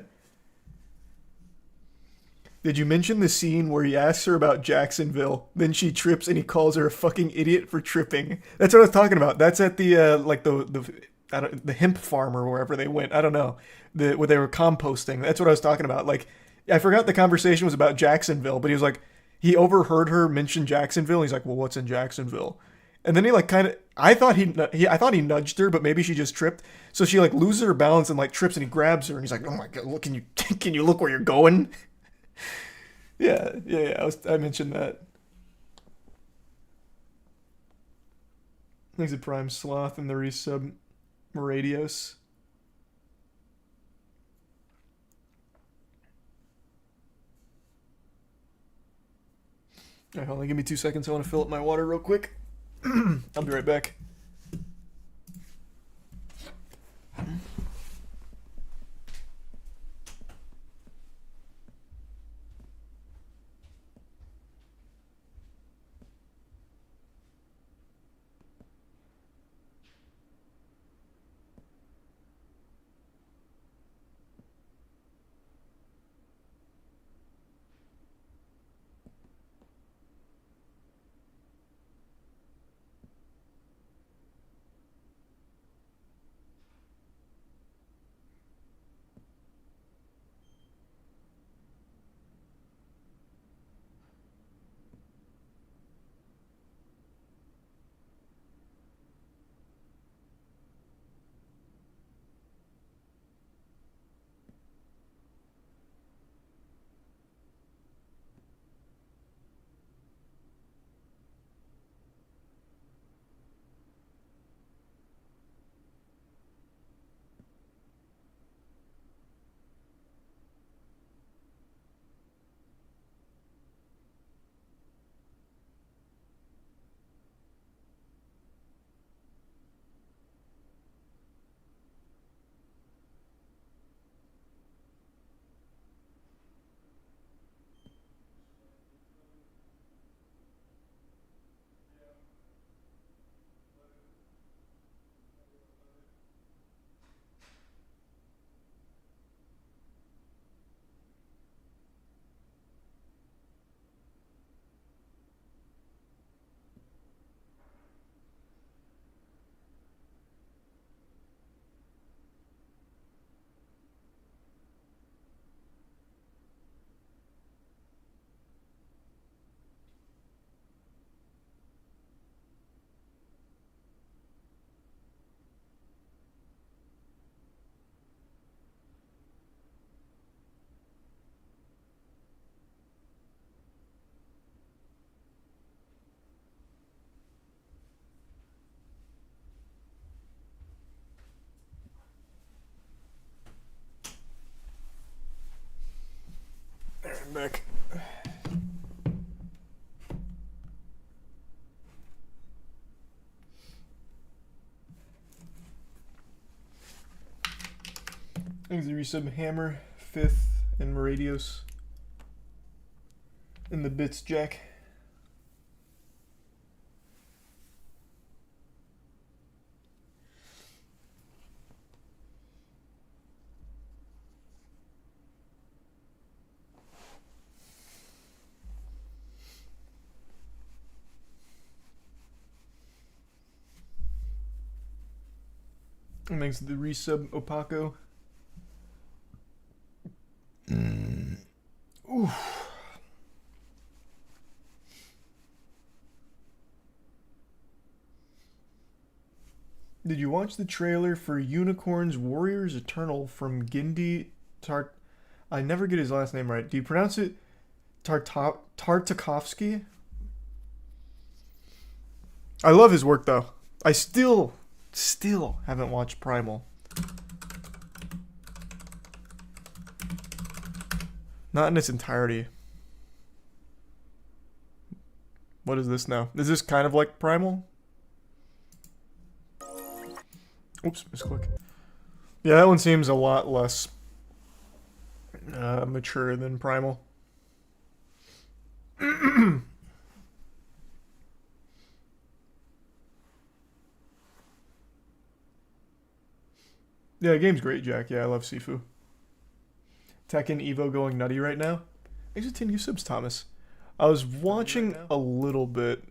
Did you mention the scene where he asks her about Jacksonville? Then she trips and he calls her a fucking idiot for tripping. That's what I was talking about. That's at the like the hemp farm or wherever they went. I don't know. Where they were composting. That's what I was talking about. Like I forgot the conversation was about Jacksonville, but he was like he overheard her mention Jacksonville. He's like, "Well, what's in Jacksonville?" And then he like kind of, I thought I thought he nudged her, but maybe she just tripped. So she like loses her balance and like trips, and he grabs her, and he's like, "Oh my god, look! Can you can you look where you're going?" Yeah. I mentioned that. Thanks to Prime Sloth and the resub Moradios. Alright, hold on, give me 2 seconds. I want to fill up my water real quick. I'll be right back. There, I'm back. Thanks to resub Hammer, Fifth, and Moradios. In the bits, Jack. And thanks to the resub Opaco. Oof. Did you watch the trailer for Unicorns Warriors Eternal from Gindi Tart? I never get his last name right. Do you pronounce it Tartakovsky? I love his work though. I still haven't watched Primal. Not in its entirety. What is this now? Is this kind of like Primal? Oops, misclick. Yeah, that one seems a lot less mature than Primal. Yeah, the game's great, Jack. Yeah, I love Sifu. Tekken Evo going nutty right now. Thanks for 10 new subs, Thomas. I was watching a little bit.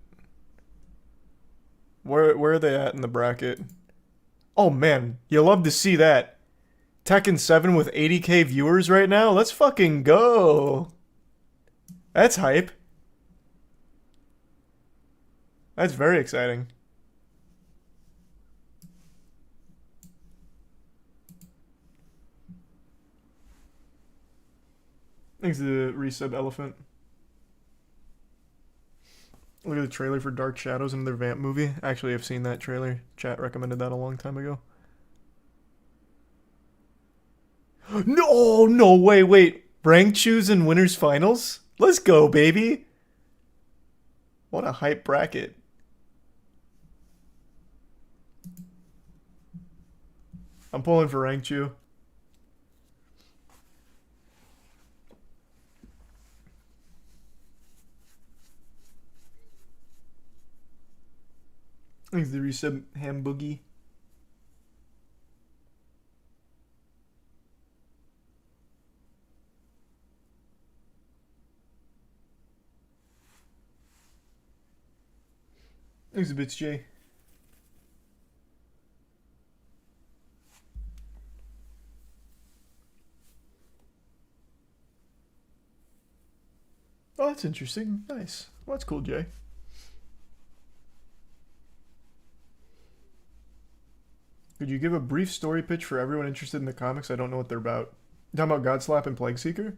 Where are they at in the bracket? Oh man, you love to see that. Tekken 7 with 80k viewers right now? Let's fucking go. That's hype. That's very exciting. Thanks to the resub elephant. Look at the trailer for Dark Shadows and their Vamp movie. Actually, I've seen that trailer. Chat recommended that a long time ago. No, no, wait. Rank choose in winners finals? Let's go, baby. What a hype bracket. I'm pulling for Rank Chew. Thanks to the resub Ham Boogie. Thanks to Bits J. Oh, that's interesting. Nice. Well, that's cool, Jay. Could you give a brief story pitch for everyone interested in the comics? I don't know what they're about. You talking about Godslap and Plague Seeker?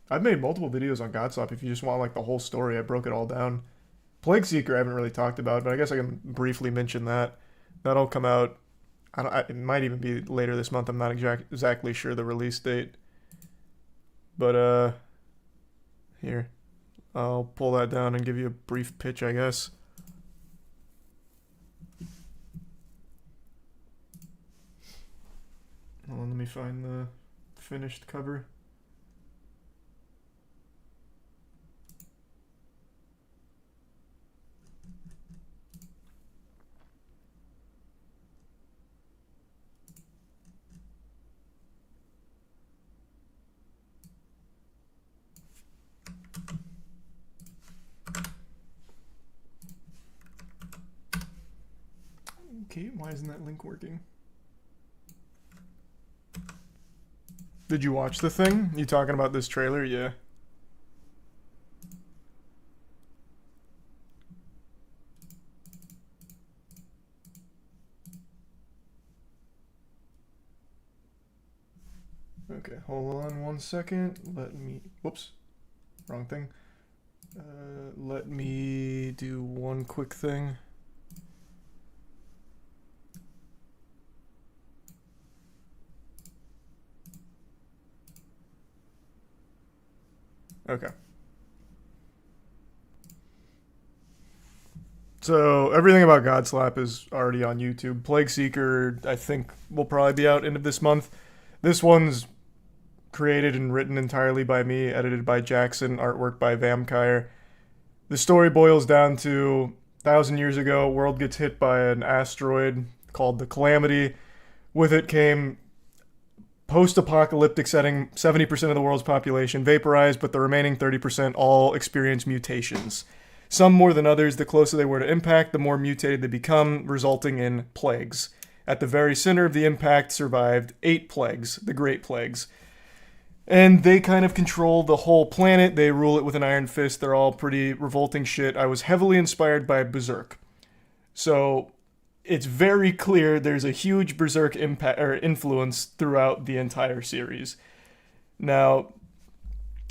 I've made multiple videos on Godslap if you just want like the whole story. I broke it all down. Plague Seeker I haven't really talked about, but I guess I can briefly mention that. That'll come out, it might even be later this month. I'm not exactly sure the release date. But, here. I'll pull that down and give you a brief pitch, I guess. Hold on, let me find the finished cover. Okay, why isn't that link working? Did you watch the thing? You talking about this trailer? Yeah. Okay, hold on 1 second. Let me... Whoops. Wrong thing. Let me do one quick thing. Okay. So everything about Godslap is already on YouTube. Plague Seeker, I think, will probably be out end of this month. This one's created and written entirely by me, edited by Jackson, artwork by Vampire. The story boils down to 1,000 years ago, world gets hit by an asteroid called the Calamity. With it came post-apocalyptic setting, 70% of the world's population vaporized, but the remaining 30% all experience mutations. Some more than others, the closer they were to impact, the more mutated they become, resulting in plagues. At the very center of the impact survived 8 plagues, the Great Plagues. And they kind of control the whole planet. They rule it with an iron fist. They're all pretty revolting shit. I was heavily inspired by Berserk. So it's very clear there's a huge Berserk impact or influence throughout the entire series. Now,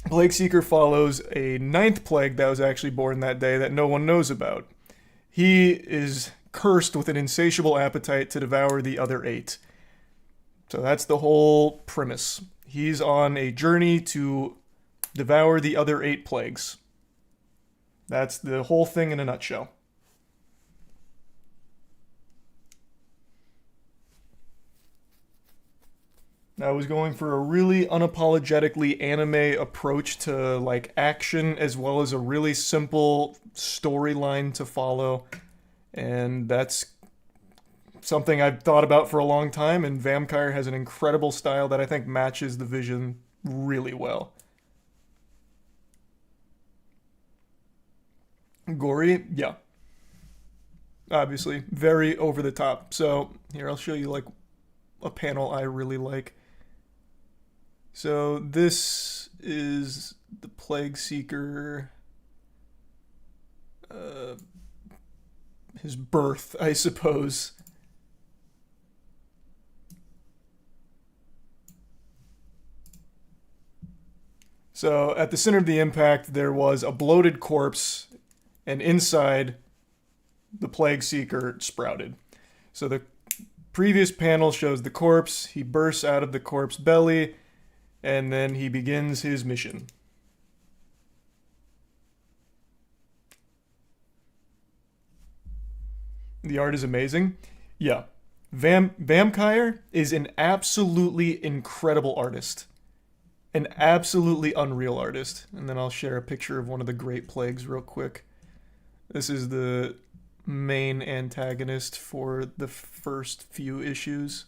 Plague Seeker follows a 9th plague that was actually born that day that no one knows about. He is cursed with an insatiable appetite to devour the other 8. So that's the whole premise. He's on a journey to devour the other 8 plagues. That's the whole thing in a nutshell. I was going for a really unapologetically anime approach to like action as well as a really simple storyline to follow. And that's something I've thought about for a long time, and Vampire has an incredible style that I think matches the vision really well. Gory, yeah. Obviously, very over the top. So, here, I'll show you like a panel I really like. So, this is the Plague Seeker, his birth, I suppose. So at the center of the impact, there was a bloated corpse, and inside, the Plague Seeker sprouted. So the previous panel shows the corpse. He bursts out of the corpse belly, and then he begins his mission. The art is amazing. Yeah. Vampire is an absolutely incredible artist. An absolutely unreal artist. And then I'll share a picture of one of the Great Plagues real quick. This is the main antagonist for the first few issues.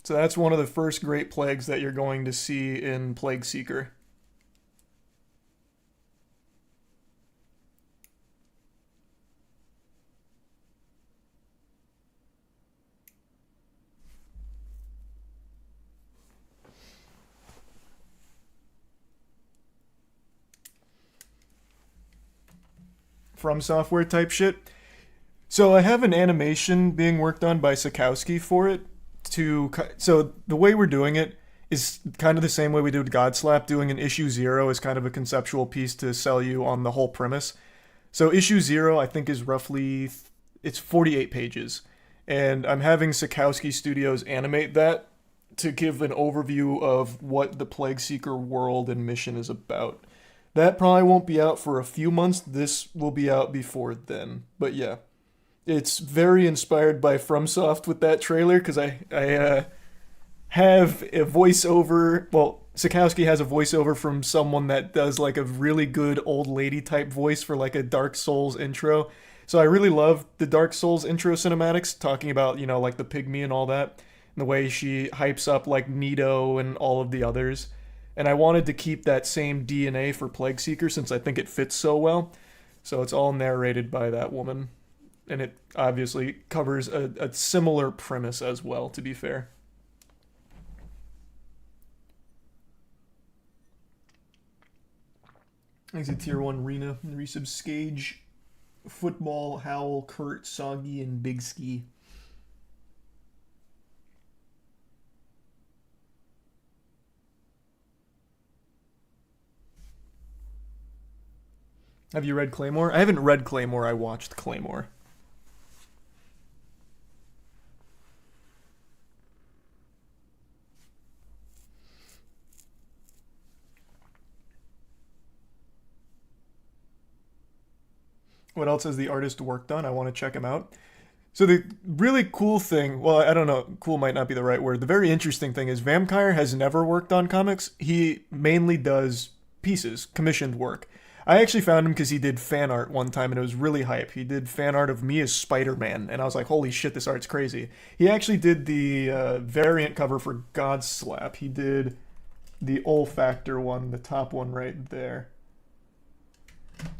So that's one of the first Great Plagues that you're going to see in Plague Seeker. From Software type shit. So I have an animation being worked on by Sikowski for it. So the way we're doing it is kind of the same way we did Godslap. Doing an issue 0 is kind of a conceptual piece to sell you on the whole premise. So issue 0 I think is roughly, it's 48 pages. And I'm having Sikowski Studios animate that to give an overview of what the Plague Seeker world and mission is about. That probably won't be out for a few months. This will be out before then. But yeah, it's very inspired by FromSoft with that trailer because I have a voiceover. Well, Sikowski has a voiceover from someone that does like a really good old lady type voice for like a Dark Souls intro. So I really love the Dark Souls intro cinematics, talking about, like the pygmy and all that, and the way she hypes up like Nito and all of the others. And I wanted to keep that same DNA for Plague Seeker since I think it fits so well. So it's all narrated by that woman. And it obviously covers a similar premise as well, to be fair. Thanks to Tier 1 Rena, Resub Skage, Football, Howl, Kurt, Soggy, and Big Ski. Have you read Claymore? I haven't read Claymore, I watched Claymore. What else has the artist worked on? I want to check him out. So the really cool thing, well, I don't know, cool might not be the right word. The very interesting thing is Vampire has never worked on comics. He mainly does pieces, commissioned work. I actually found him because he did fan art one time and it was really hype. He did fan art of me as Spider-Man and I was like, holy shit, this art's crazy. He actually did the variant cover for Godslap. He did the Olfactor one, the top one right there.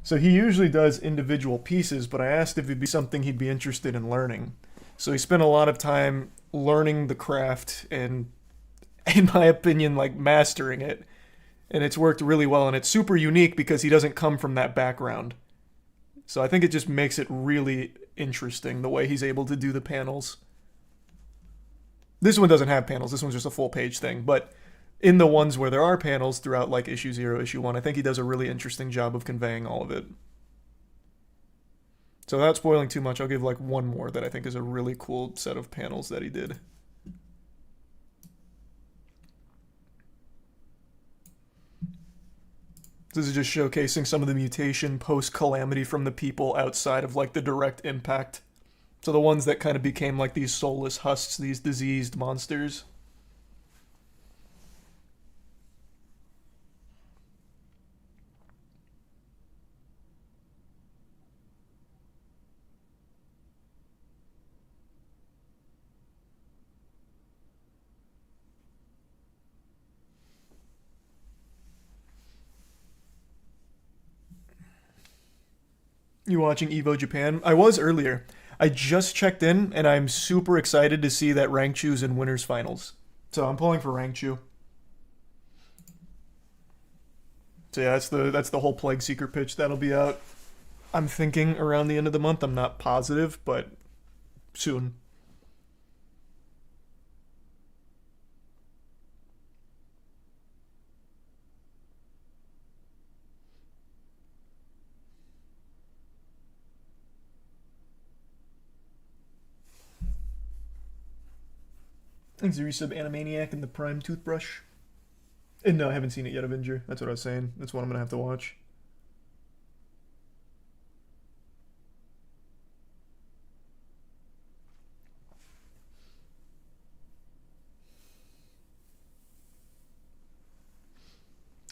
So he usually does individual pieces, but I asked if it'd be something he'd be interested in learning. So he spent a lot of time learning the craft and, in my opinion, like mastering it. And it's worked really well, and it's super unique because he doesn't come from that background. So I think it just makes it really interesting the way he's able to do the panels. This one doesn't have panels, this one's just a full page thing, but in the ones where there are panels throughout like issue 0, issue 1, I think he does a really interesting job of conveying all of it. So without spoiling too much, I'll give like one more that I think is a really cool set of panels that he did. This is just showcasing some of the mutation post-calamity from the people outside of like the direct impact. So the ones that kind of became like these soulless husks, these diseased monsters. You watching Evo Japan? I was earlier. I just checked in, and I'm super excited to see that Rangchu's in winners finals. So I'm pulling for Rangchu. So yeah, that's the whole Plague Seeker pitch. That'll be out, I'm thinking, around the end of the month. I'm not positive, but soon. Thanks to resub Animaniac and the Prime Toothbrush. And no, I haven't seen it yet, Avenger. That's what I was saying. That's what I'm gonna have to watch.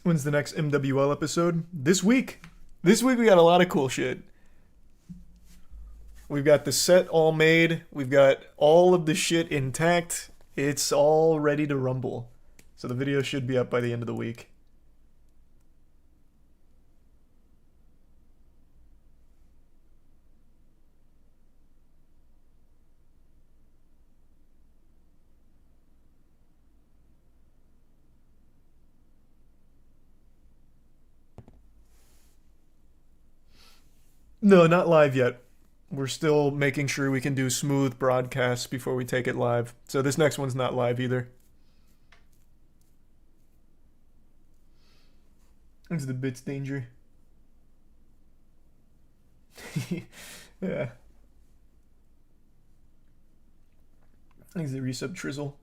When's the next MWL episode? This week. This week we got a lot of cool shit. We've got the set all made. We've got all of the shit intact. It's all ready to rumble. So the video should be up by the end of the week. No, not live yet. We're still making sure we can do smooth broadcasts before we take it live. So this next one's not live either. Thanks the bits danger. Yeah. Thanks the resub trizzle.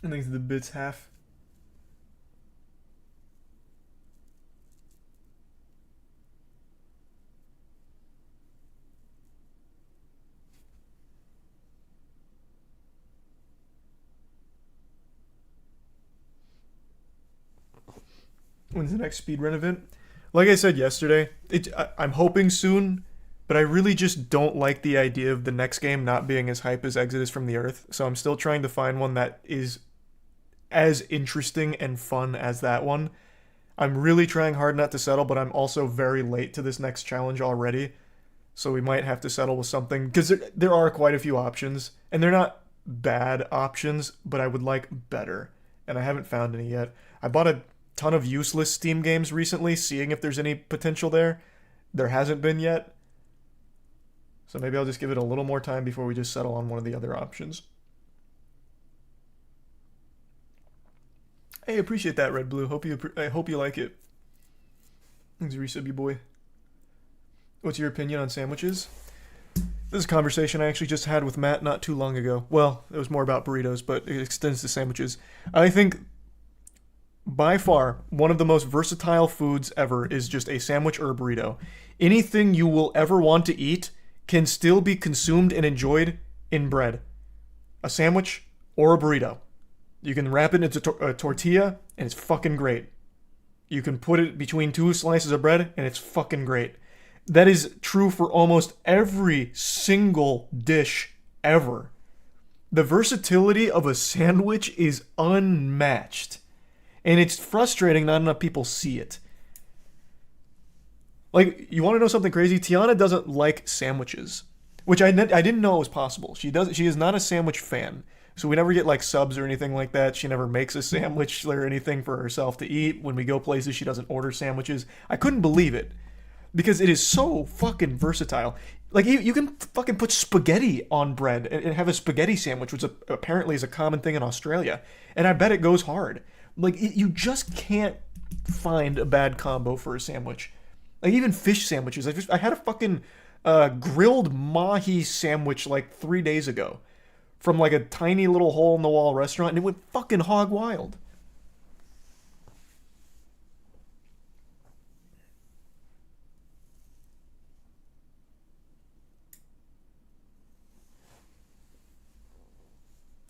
And thanks to the bits half. When's the next speedrun event? Like I said yesterday, I'm hoping soon, but I really just don't like the idea of the next game not being as hype as Exodus from the Earth. So I'm still trying to find one that is as interesting and fun as that one. I'm really trying hard not to settle, but I'm also very late to this next challenge already. So we might have to settle with something, because there are quite a few options, and they're not bad options, but I would like better, and I haven't found any yet. I bought a ton of useless Steam games recently, seeing if there's any potential there. There hasn't been yet. So maybe I'll just give it a little more time before we just settle on one of the other options. Hey, appreciate that, Red Blue. I hope you like it. Thanks, resub you boy. What's your opinion on sandwiches? This is a conversation I actually just had with Matt not too long ago. Well, it was more about burritos, but it extends to sandwiches. I think by far one of the most versatile foods ever is just a sandwich or a burrito. Anything you will ever want to eat can still be consumed and enjoyed in bread. A sandwich or a burrito. You can wrap it into a tortilla, and it's fucking great. You can put it between two slices of bread, and it's fucking great. That is true for almost every single dish ever. The versatility of a sandwich is unmatched. And it's frustrating not enough people see it. Like, you want to know something crazy? Tiana doesn't like sandwiches, which I didn't know was possible. She is not a sandwich fan. So we never get like subs or anything like that. She never makes a sandwich or anything for herself to eat. When we go places, she doesn't order sandwiches. I couldn't believe it. Because it is so fucking versatile. Like, you can fucking put spaghetti on bread and have a spaghetti sandwich, which apparently is a common thing in Australia. And I bet it goes hard. Like, you just can't find a bad combo for a sandwich. Like, even fish sandwiches. I had a fucking grilled mahi sandwich like 3 days ago from like a tiny little hole-in-the-wall restaurant, and it went fucking hog wild.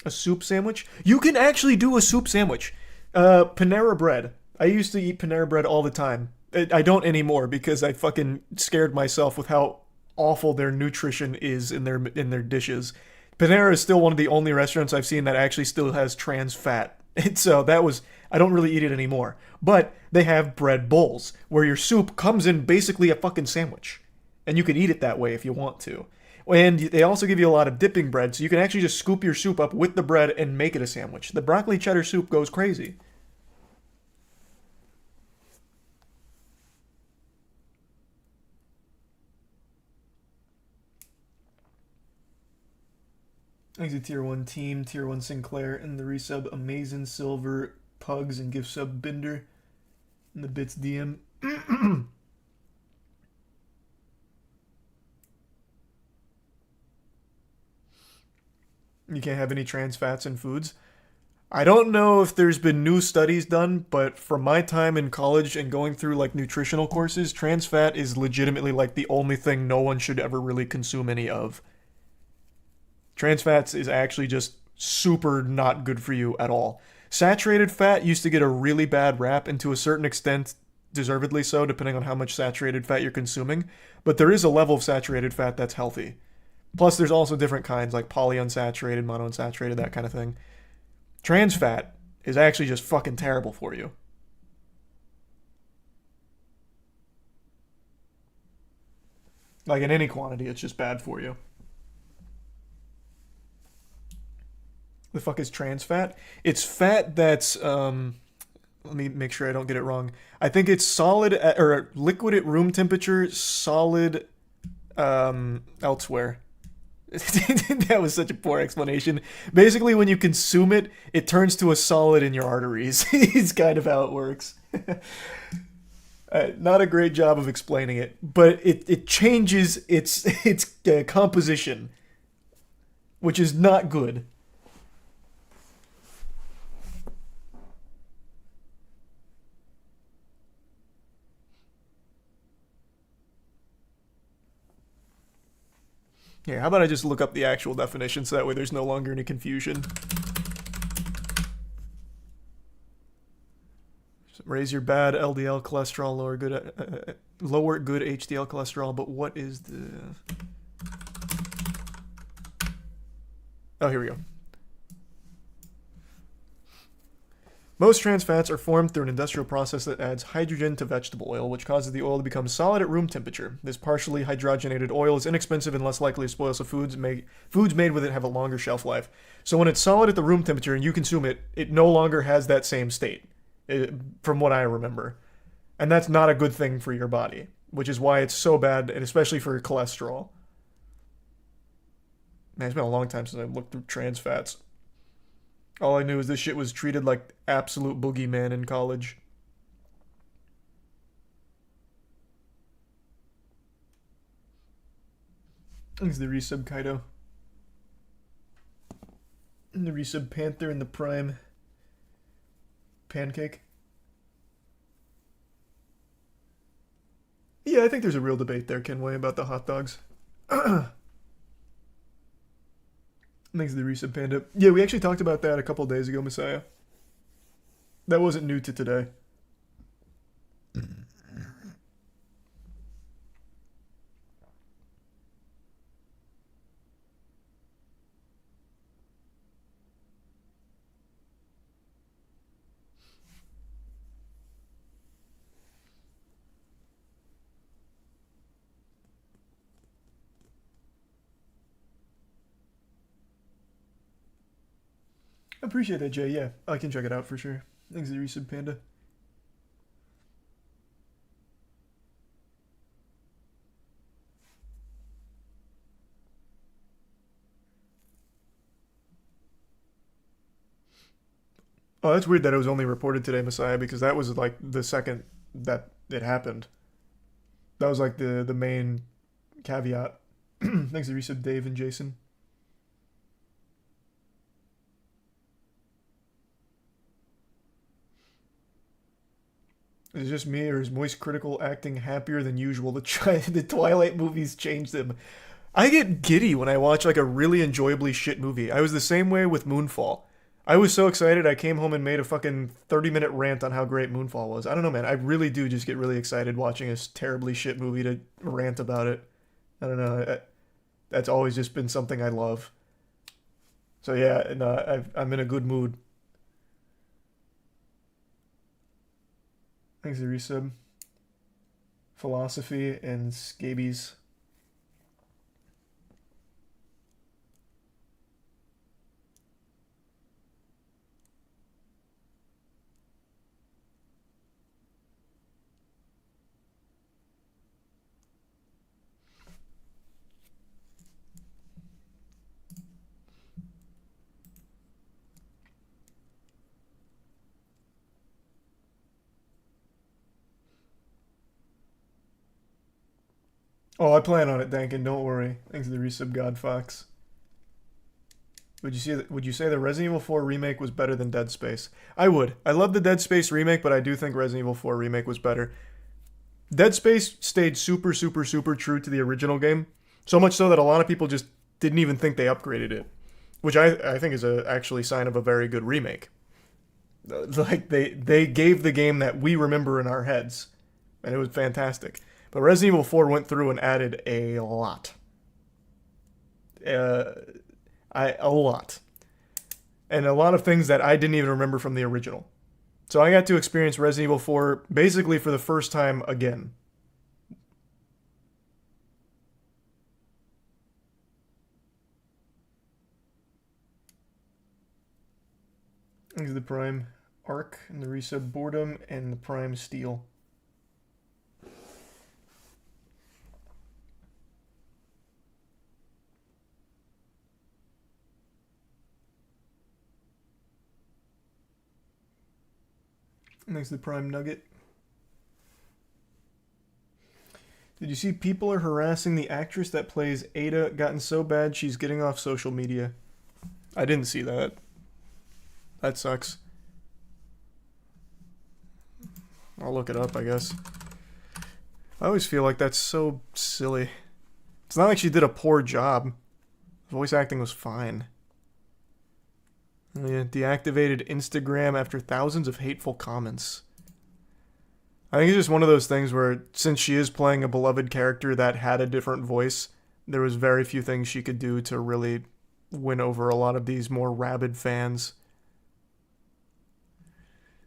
A soup sandwich? You can actually do a soup sandwich. Panera bread. I used to eat Panera bread all the time. I don't anymore because I fucking scared myself with how awful their nutrition is in their dishes. Panera is still one of the only restaurants I've seen that actually still has trans fat. And so I don't really eat it anymore. But they have bread bowls where your soup comes in basically a fucking sandwich. And you can eat it that way if you want to. And they also give you a lot of dipping bread, so you can actually just scoop your soup up with the bread and make it a sandwich. The broccoli cheddar soup goes crazy. Thanks to Tier 1 Team, Tier 1 Sinclair, and the resub Amazing Silver Pugs and gift sub Binder in the Bits DM. You can't have any trans fats in foods. I don't know if there's been new studies done, but from my time in college and going through like nutritional courses, trans fat is legitimately like the only thing no one should ever really consume any of. Trans fats is actually just super not good for you at all. Saturated fat used to get a really bad rap, and to a certain extent, deservedly so, depending on how much saturated fat you're consuming. But there is a level of saturated fat that's healthy. Plus, there's also different kinds like polyunsaturated, monounsaturated, that kind of thing. Trans fat is actually just fucking terrible for you. Like in any quantity, it's just bad for you. The fuck is trans fat? It's fat that's let me make sure I don't get it wrong. I think it's solid or liquid at room temperature, solid elsewhere. That was such a poor explanation. Basically, when you consume it, it turns to a solid in your arteries. It's kind of how it works. Not a great job of explaining it, but it changes its composition, which is not good. Here, how about I just look up the actual definition so that way there's no longer any confusion. Raise your bad LDL cholesterol, lower good HDL cholesterol, but what is the... Oh, here we go. Most trans fats are formed through an industrial process that adds hydrogen to vegetable oil, which causes the oil to become solid at room temperature. This partially hydrogenated oil is inexpensive and less likely to spoil, so foods made with it have a longer shelf life. So when it's solid at the room temperature and you consume it, it no longer has that same state, from what I remember. And that's not a good thing for your body, which is why it's so bad, and especially for cholesterol. Man, it's been a long time since I've looked through trans fats. All I knew is this shit was treated like absolute boogeyman in college. Thanks the resub Kaido. And the resub Panther and the Prime Pancake. Yeah, I think there's a real debate there, Kenway, about the hot dogs. Thanks to the resub Panda. Yeah, we actually talked about that a couple days ago, Messiah. That wasn't new to today. I appreciate that, Jay. Yeah, I can check it out for sure. Thanks to the resub Panda. Oh, that's weird that it was only reported today, Messiah, because that was like the second that it happened. That was like the main caveat. Thanks to resub Dave and Jason. Is it just me, or is Moist Critical acting happier than usual? The Twilight movies changed him. I get giddy when I watch like a really enjoyably shit movie. I was the same way with Moonfall. I was so excited I came home and made a fucking 30-minute rant on how great Moonfall was. I don't know, man. I really do just get really excited watching a terribly shit movie to rant about it. I don't know. That's always just been something I love. So yeah, no, I'm in a good mood. Thanks to resub. Philosophy and scabies. Oh, I plan on it, Dankin. Don't worry. Thanks to the resub, God Fox. Would you say the Resident Evil 4 remake was better than Dead Space? I would. I love the Dead Space remake, but I do think Resident Evil 4 remake was better. Dead Space stayed super, super, super true to the original game. So much so that a lot of people just didn't even think they upgraded it. Which I think is a actually sign of a very good remake. Like, they gave the game that we remember in our heads. And it was fantastic. But Resident Evil 4 went through and added a lot. A lot. And a lot of things that I didn't even remember from the original. So I got to experience Resident Evil 4 basically for the first time again. Thanks to the Prime Arc and the resub Boredom and the Prime Steel. Thanks to the Prime Nugget. Did you see people are harassing the actress that plays Ada gotten so bad she's getting off social media? I didn't see that. That sucks. I'll look it up, I guess. I always feel like that's so silly. It's not like she did a poor job. Voice acting was fine. Yeah, deactivated Instagram after thousands of hateful comments. I think it's just one of those things where, since she is playing a beloved character that had a different voice, there was very few things she could do to really win over a lot of these more rabid fans.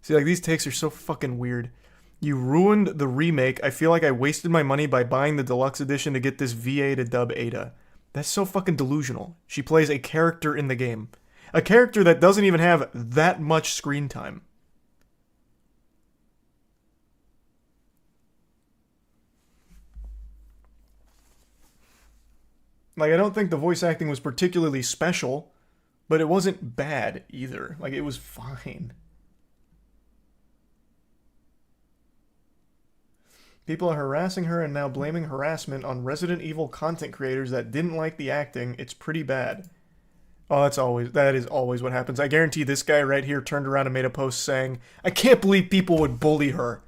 See, like, these takes are so fucking weird. You ruined the remake. I feel like I wasted my money by buying the deluxe edition to get this VA to dub Ada. That's so fucking delusional. She plays a character in the game. A character that doesn't even have that much screen time. Like, I don't think the voice acting was particularly special, but it wasn't bad either. Like, it was fine. People are harassing her and now blaming harassment on Resident Evil content creators that didn't like the acting. It's pretty bad. Oh, that is always what happens. I guarantee this guy right here turned around and made a post saying, I can't believe people would bully her.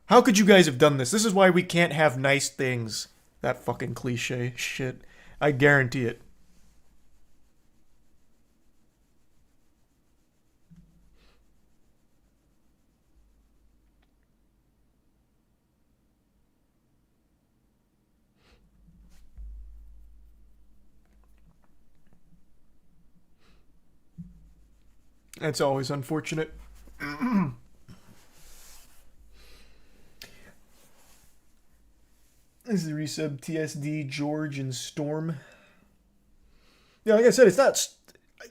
How could you guys have done this? This is why we can't have nice things. That fucking cliche shit. I guarantee it. That's always unfortunate. This is the resub TSD, George, and Storm. Yeah, like I said, it's not.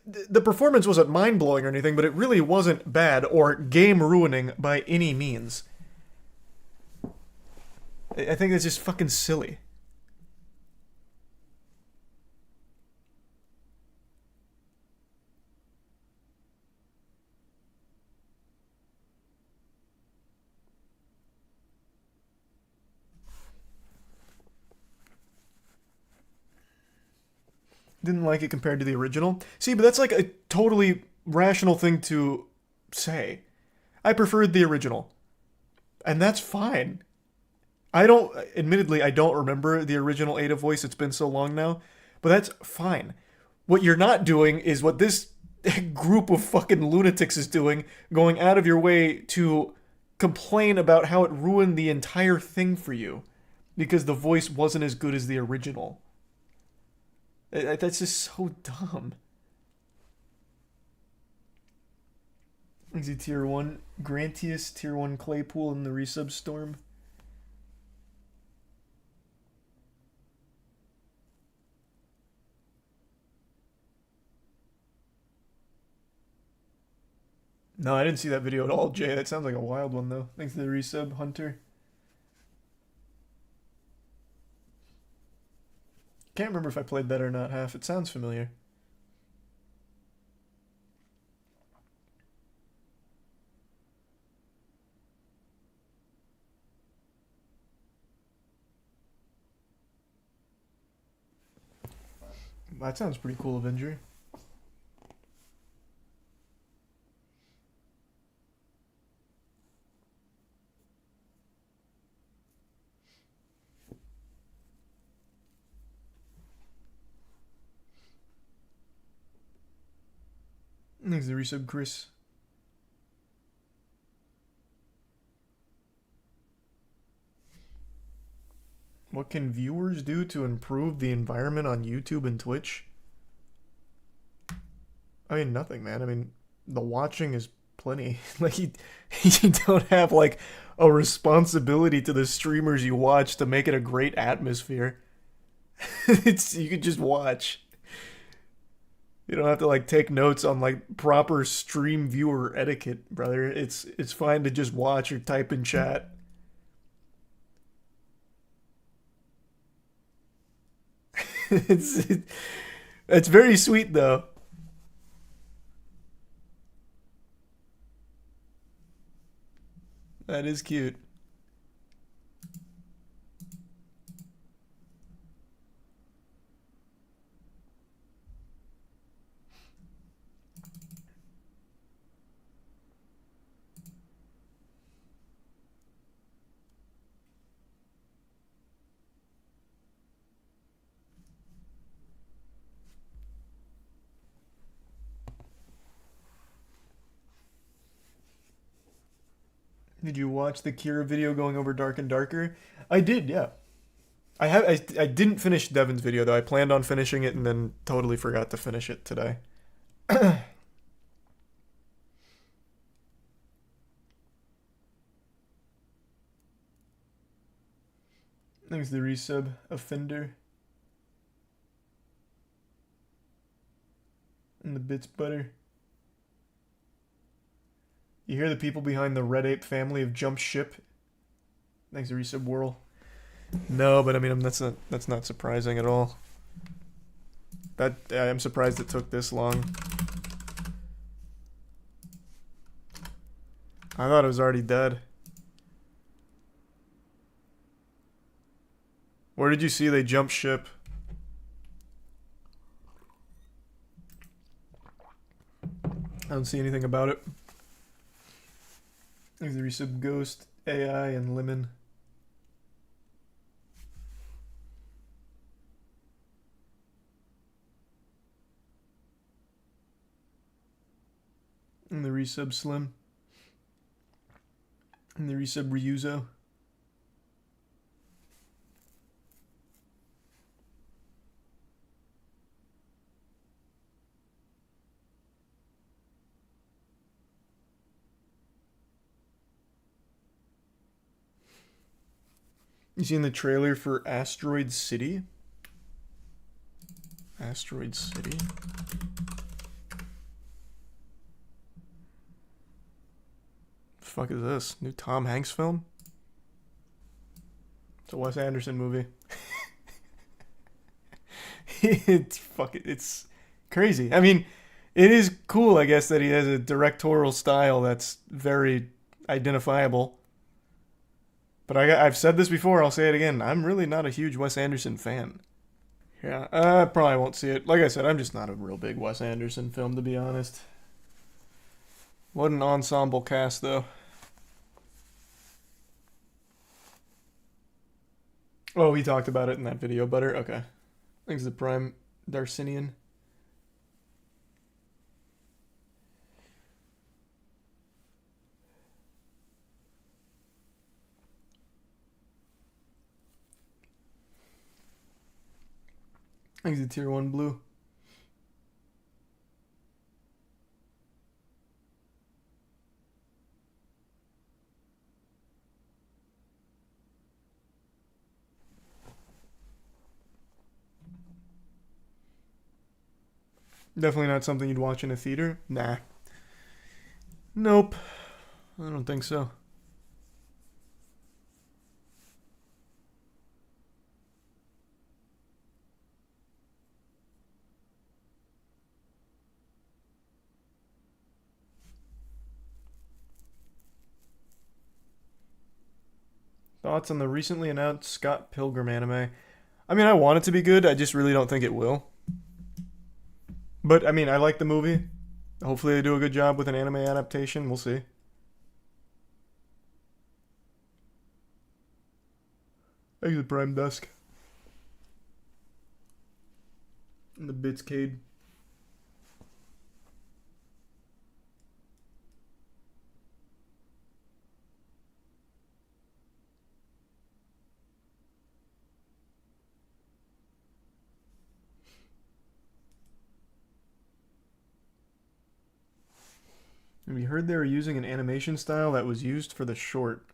The performance wasn't mind blowing or anything, but it really wasn't bad or game ruining by any means. I think it's just fucking silly. Didn't like it compared to the original. See, but that's like a totally rational thing to say. I preferred the original. And that's fine. Admittedly, I don't remember the original Ada voice. It's been so long now. But that's fine. What you're not doing is what this group of fucking lunatics is doing, going out of your way to complain about how it ruined the entire thing for you because the voice wasn't as good as the original. That's just so dumb. Easy tier 1. Grantius, tier 1 Claypool in the resub Storm. No, I didn't see that video at all, Jay. That sounds like a wild one, though. Thanks to the resub, Hunter. Can't remember if I played that or not, Half. It sounds familiar. That sounds pretty cool, Avenger. Thanks the resub, Chris. What can viewers do to improve the environment on YouTube and Twitch? I mean, nothing, man. I mean, the watching is plenty. Like, you don't have, like, a responsibility to the streamers you watch to make it a great atmosphere. You could just watch. You don't have to, like, take notes on, like, proper stream viewer etiquette, brother. It's fine to just watch or type in chat. It's very sweet, though. That is cute. Did you watch the Kira video going over Dark and Darker? I did, yeah. I didn't finish Devin's video though. I planned on finishing it and then totally forgot to finish it today. Thanks the resub, Offender. And the bits butter. You hear the people behind the Red Ape family have jumped ship. Thanks the resub, Whirl. No, but I mean that's not surprising at all. I'm surprised it took this long. I thought it was already dead. Where did you see they jumped ship? I don't see anything about it. There's the resub Ghost, AI, and Lemon. And the resub Slim. And the resub Ryuzo. You seen the trailer for Asteroid City? Asteroid City? The fuck is this? New Tom Hanks film? It's a Wes Anderson movie. It's crazy. I mean, it is cool, I guess, that he has a directorial style that's very identifiable. But I've said this before, I'll say it again. I'm really not a huge Wes Anderson fan. Yeah, I probably won't see it. Like I said, I'm just not a real big Wes Anderson film, to be honest. What an ensemble cast, though. Oh, he talked about it in that video, Butter? Okay. Thanks to Prime Darcinian. Thanks to Tier 1 Blue. Definitely not something you'd watch in a theater? Nah. Nope. I don't think so. Thoughts on the recently announced Scott Pilgrim anime? I mean, I want it to be good, I just really don't think it will. But, I mean, I like the movie. Hopefully they do a good job with an anime adaptation. We'll see. Exit Prime Dusk. And the Bitscade. And we heard they were using an animation style that was used for the short.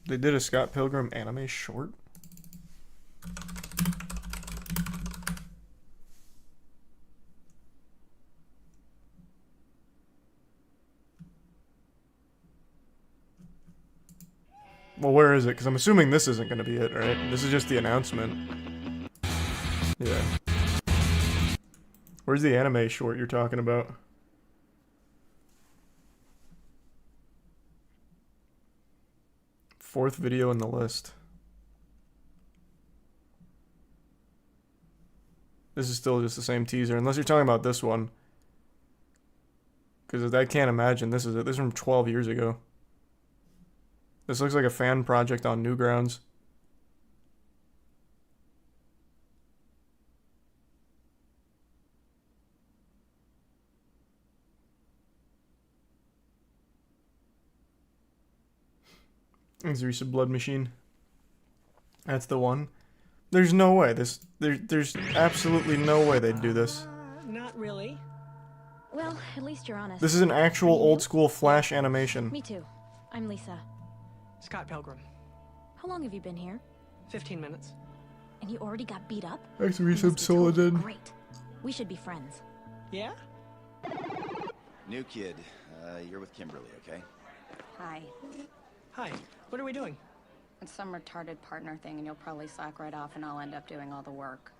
They did a Scott Pilgrim anime short? Well, where is it? Because I'm assuming this isn't going to be it, right? This is just the announcement. Yeah. Where's the anime short you're talking about? Fourth video in the list. This is still just the same teaser, unless you're talking about this one. Because I can't imagine this is it. This is from 12 years ago. This looks like a fan project on Newgrounds. There's a Blood Machine. That's the one. There's no way. There's absolutely no way they'd do this. Not really. Well, at least you're honest. This is an actual old school Flash animation. Me too. I'm Lisa. Scott Pilgrim. How long have you been here? 15 minutes. And you already got beat up? Thanks, You must be Solidin. totally great. We should be friends. Yeah? New kid. You're with Kimberly, okay? Hi. Hi. What are we doing? It's some retarded partner thing, and you'll probably slack right off, and I'll end up doing all the work.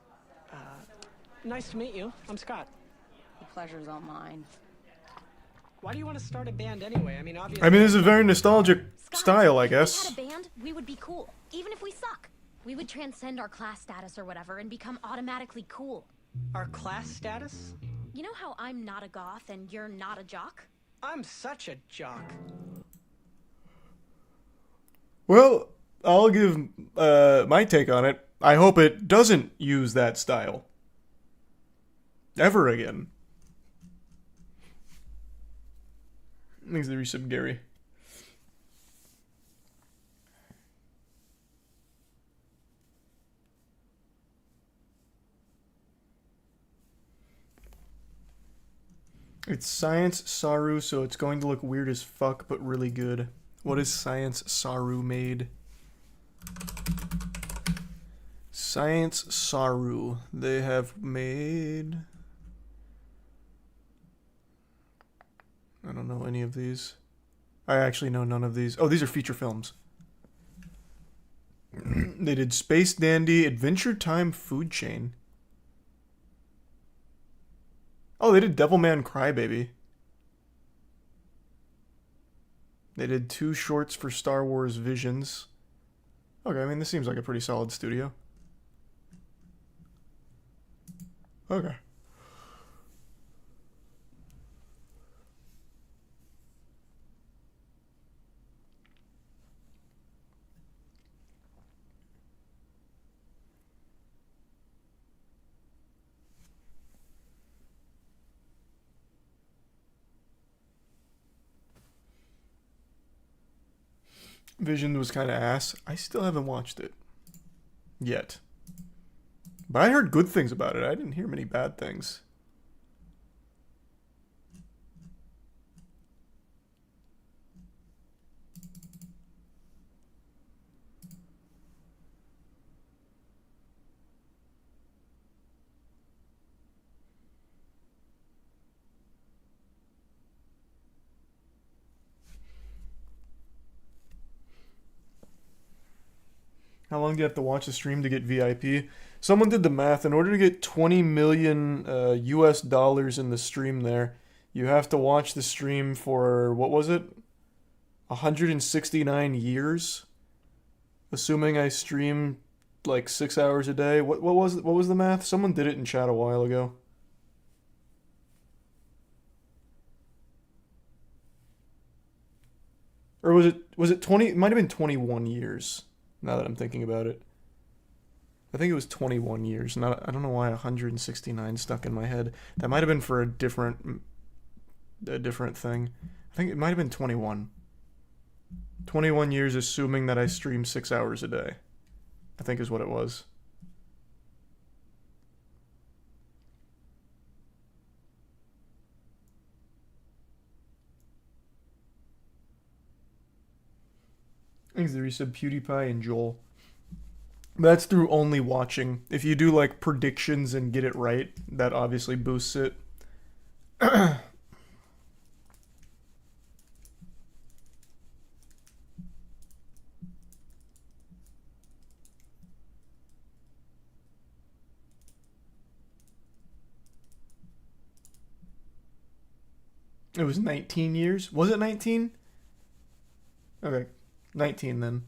Nice to meet you. I'm Scott. The pleasure's all mine. Why do you want to start a band anyway? I mean, obviously... I mean, this is a very nostalgic Scott, style, I If we guess. had a band, we would be cool. Even if we suck. We would transcend our class status or whatever and become automatically cool. Our class status? You know how I'm not a goth and you're not a jock? I'm such a jock. Well, I'll give my take on it. I hope it doesn't use that style. Ever again. Thanks to the resub, Gary. It's Science Saru, so it's going to look weird as fuck, but really good. What is Science Saru made? Science Saru. They have made... I don't know any of these. I actually know none of these. Oh, these are feature films. They did Space Dandy, Adventure Time Food Chain. Oh, they did Devilman Crybaby. They did 2 shorts for Star Wars Visions. Okay, I mean, this seems like a pretty solid studio. Okay. Vision was kind of ass. I still haven't watched it. Yet. But I heard good things about it. I didn't hear many bad things. How long do you have to watch the stream to get VIP? Someone did the math. In order to get 20 million US dollars in the stream there, you have to watch the stream for, what was it? 169 years? Assuming I stream like 6 hours a day. What was the math? Someone did it in chat a while ago. Or was it 20? It might have been 21 years, now that I'm thinking about it. I think it was 21 years. I don't know why 169 stuck in my head. That might have been for a different thing. I think it might have been 21. 21 years, assuming that I stream 6 hours a day, I think is what it was. Thanks the resub PewDiePie and Joel. That's through only watching. If you do like predictions and get it right, that obviously boosts it. It was 19 years. Was it 19? Okay. 19 then.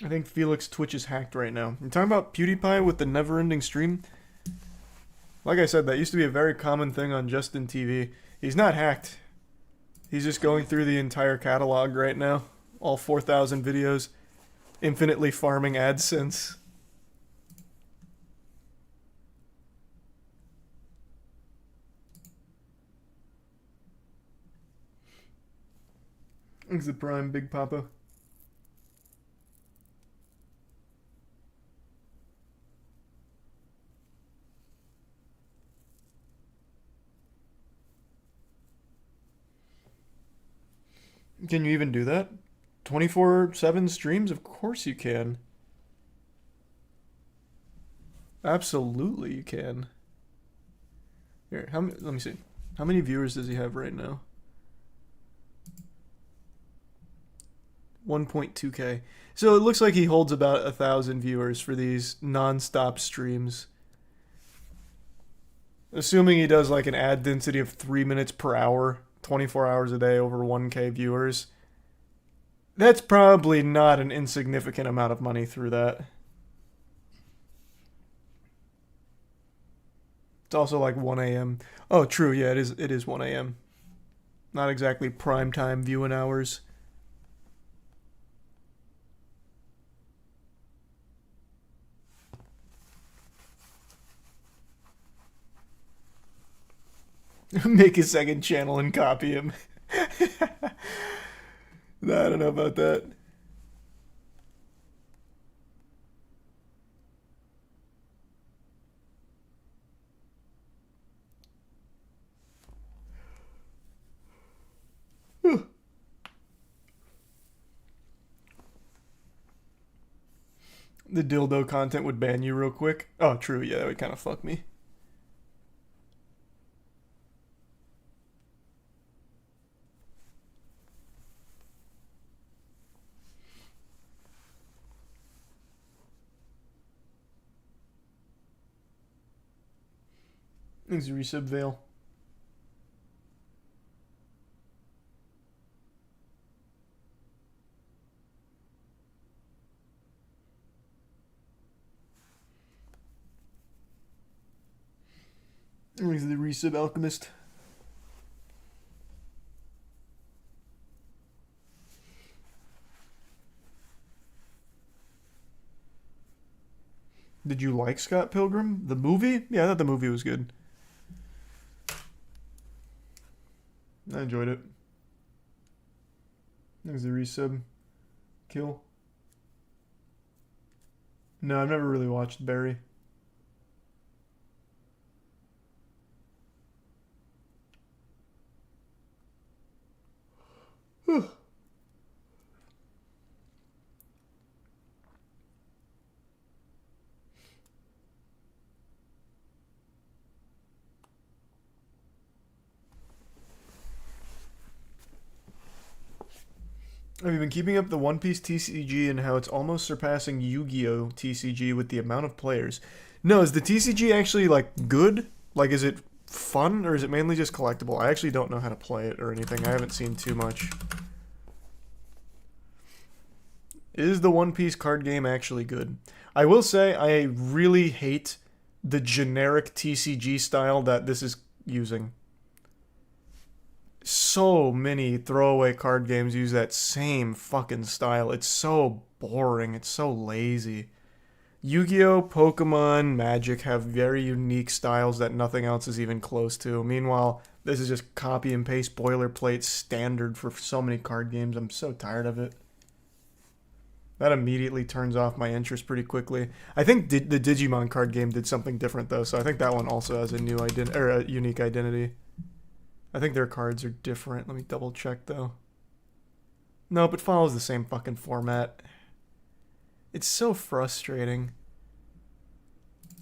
I think Felix Twitch is hacked right now. I'm talking about PewDiePie with the never-ending stream. Like I said, that used to be a very common thing on Justin TV. He's not hacked. He's just going through the entire catalog right now. All 4,000 videos. Infinitely farming AdSense. Thanks the Prime, Big Papa. Can you even do that? 24/7 streams? Of course you can. Absolutely you can. Here, let me see. How many viewers does he have right now? 1.2k. So it looks like he holds about 1,000 viewers for these non-stop streams. Assuming he does like an ad density of 3 minutes per hour, 24 hours a day, over 1k viewers. That's probably not an insignificant amount of money through that. It's also like 1 a.m. Oh, true, yeah, it is 1 a.m. Not exactly prime time viewing hours. Make a second channel and copy him. No, I don't know about that. The dildo content would ban you real quick. Oh, true. Yeah, that would kind of fuck me. Thanks, resub Vale. Thanks, the resub Alchemist. Did you like Scott Pilgrim? The movie? Yeah, I thought the movie was good. I enjoyed it. There's the resub. Kill. No, I've never really watched Barry. Have you been keeping up the One Piece TCG and how it's almost surpassing Yu-Gi-Oh! TCG with the amount of players? No, is the TCG actually, like, good? Like, is it fun, or is it mainly just collectible? I actually don't know how to play it or anything. I haven't seen too much. Is the One Piece card game actually good? I will say I really hate the generic TCG style that this is using. So many throwaway card games use that same fucking style. It's so boring. It's so lazy. Yu-Gi-Oh!, Pokemon, Magic have very unique styles that nothing else is even close to. Meanwhile, this is just copy and paste boilerplate standard for so many card games. I'm so tired of it. That immediately turns off my interest pretty quickly. I think the Digimon card game did something different though, so I think that one also has a new a unique identity. I think their cards are different. Let me double check though. Nope, it follows the same fucking format. It's so frustrating.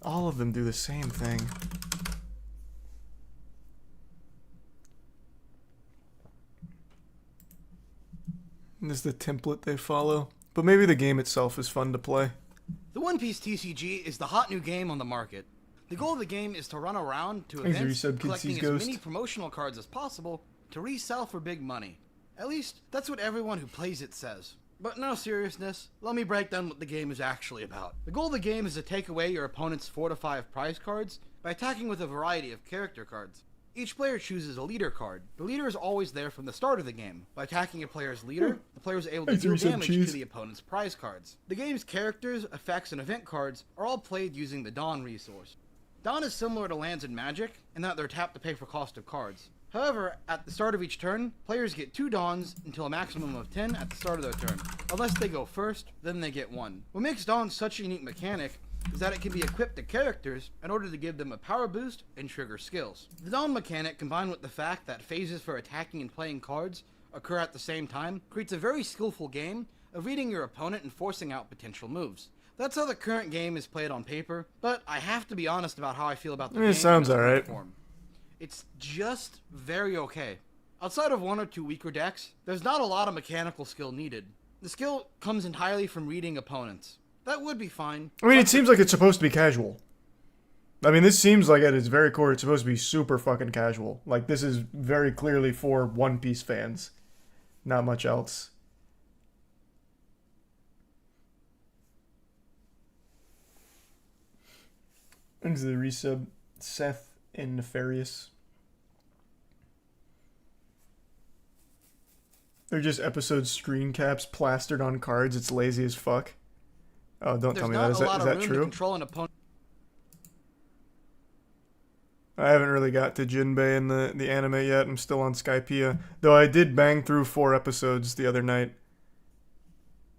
All of them do the same thing. This is the template they follow. But maybe the game itself is fun to play. The One Piece TCG is the hot new game on the market. The goal of the game is to run around to Thanks, events, Resub, collecting Kid as Sees many Ghost. promotional cards as possible to resell for big money. At least, that's what everyone who plays it says. But in all seriousness, let me break down what the game is actually about. The goal of the game is to take away your opponent's 4 to 5 prize cards by attacking with a variety of character cards. Each player chooses a leader card. The leader is always there from the start of the game. By attacking a player's leader, the player is able to Thanks, deal Resub damage Cheese. to the opponent's prize cards. The game's characters, effects, and event cards are all played using the Dawn resource. Dawn is similar to lands in Magic, in that they're tapped to pay for cost of cards. However, at the start of each turn, players get 2 Dawns until a maximum of 10 at the start of their turn. Unless they go first, then they get 1. What makes Dawn such a unique mechanic is that it can be equipped to characters in order to give them a power boost and trigger skills. The Dawn mechanic, combined with the fact that phases for attacking and playing cards occur at the same time, creates a very skillful game of reading your opponent and forcing out potential moves. That's how the current game is played on paper, but I have to be honest about how I feel about the game. It sounds in its alright. current form. It's just very okay. Outside of 1 or 2 weaker decks, there's not a lot of mechanical skill needed. The skill comes entirely from reading opponents. That would be fine. I mean, it seems like it's supposed to be casual. I mean, this seems like at its very core, it's supposed to be super fucking casual. Like, this is very clearly for One Piece fans. Not much else. Into the resub, Seth and Nefarious. They're just episode screen caps plastered on cards. It's lazy as fuck. Oh, don't There's tell me not that. Is a lot that of room to true? control an opponent. I haven't really got to Jinbei in the anime yet. I'm still on Skypiea. Though I did bang through 4 episodes the other night.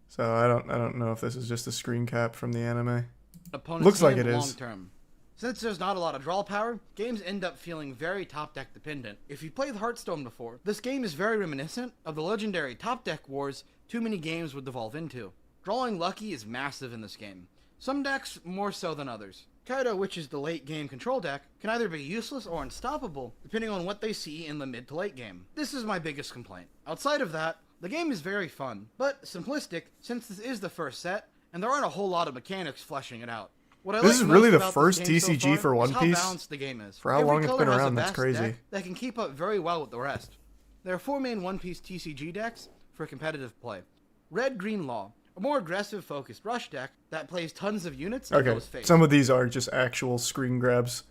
So I don't know if this is just a screen cap from the anime. Opponent's Looks like hand it is. long term. Since there's not a lot of draw power, games end up feeling very top deck dependent. If you played Hearthstone before, this game is very reminiscent of the legendary top deck wars too many games would devolve into. Drawing lucky is massive in this game. Some decks more so than others. Kaido, which is the late game control deck, can either be useless or unstoppable depending on what they see in the mid to late game. This is my biggest complaint. Outside of that, the game is very fun, but simplistic since this is the first set and there aren't a whole lot of mechanics fleshing it out. What I This like is most really the about this first game so TCG far for One is Piece? how balanced the game is. For how Every long it's color been has a around, that's vast crazy. deck that can keep up very well with the rest. There are 4 main One Piece TCG decks for competitive play. Red Green Law, a more aggressive focused rush deck that plays tons of units and Okay, goes face. some of these are just actual screen grabs.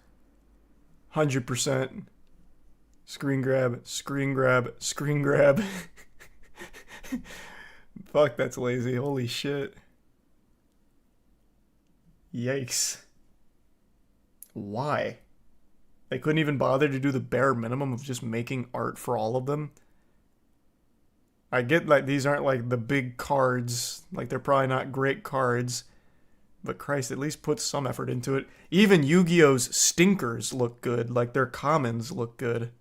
100%. Screen grab, screen grab, screen grab. Fuck, that's lazy. Holy shit. Yikes. Why? They couldn't even bother to do the bare minimum of just making art for all of them? I get like these aren't like the big cards, like they're probably not great cards, but Christ, at least put some effort into it. Even Yu-Gi-Oh's stinkers look good, like their commons look good.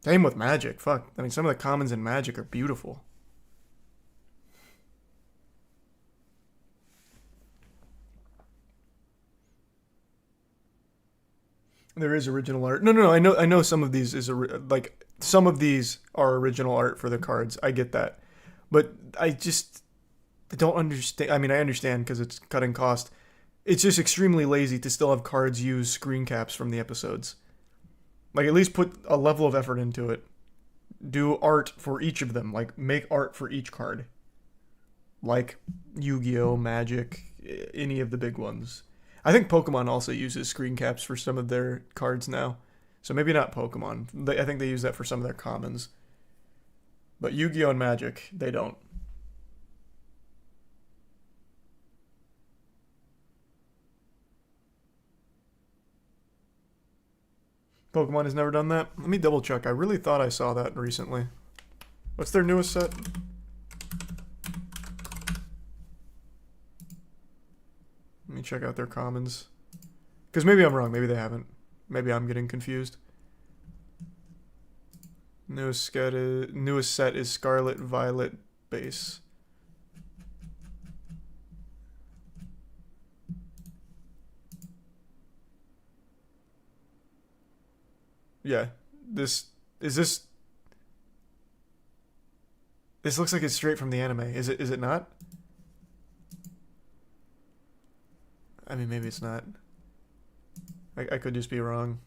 Same with Magic, fuck. I mean, some of the commons in Magic are beautiful. There is original art. No. I know some of these is like some of these are original art for the cards. I get that, but I don't understand. I mean, I understand because it's cutting cost. It's just extremely lazy to still have cards use screen caps from the episodes. Like, at least put a level of effort into it. Do art for each of them. Like, make art for each card. like Yu-Gi-Oh, Magic, any of the big ones. I think Pokemon also uses screen caps for some of their cards now. So maybe not Pokemon. I think they use that for some of their commons. But Yu-Gi-Oh and Magic, they don't. Pokemon has never done that? Let me double check. I really thought I saw that recently. What's their newest set? Let me check out their commons. Because maybe I'm wrong. Maybe they haven't. Maybe I'm getting confused. Newest set is Scarlet Violet base. Yeah. This looks like it's straight from the anime. Is it not? I mean, maybe it's not. I could just be wrong.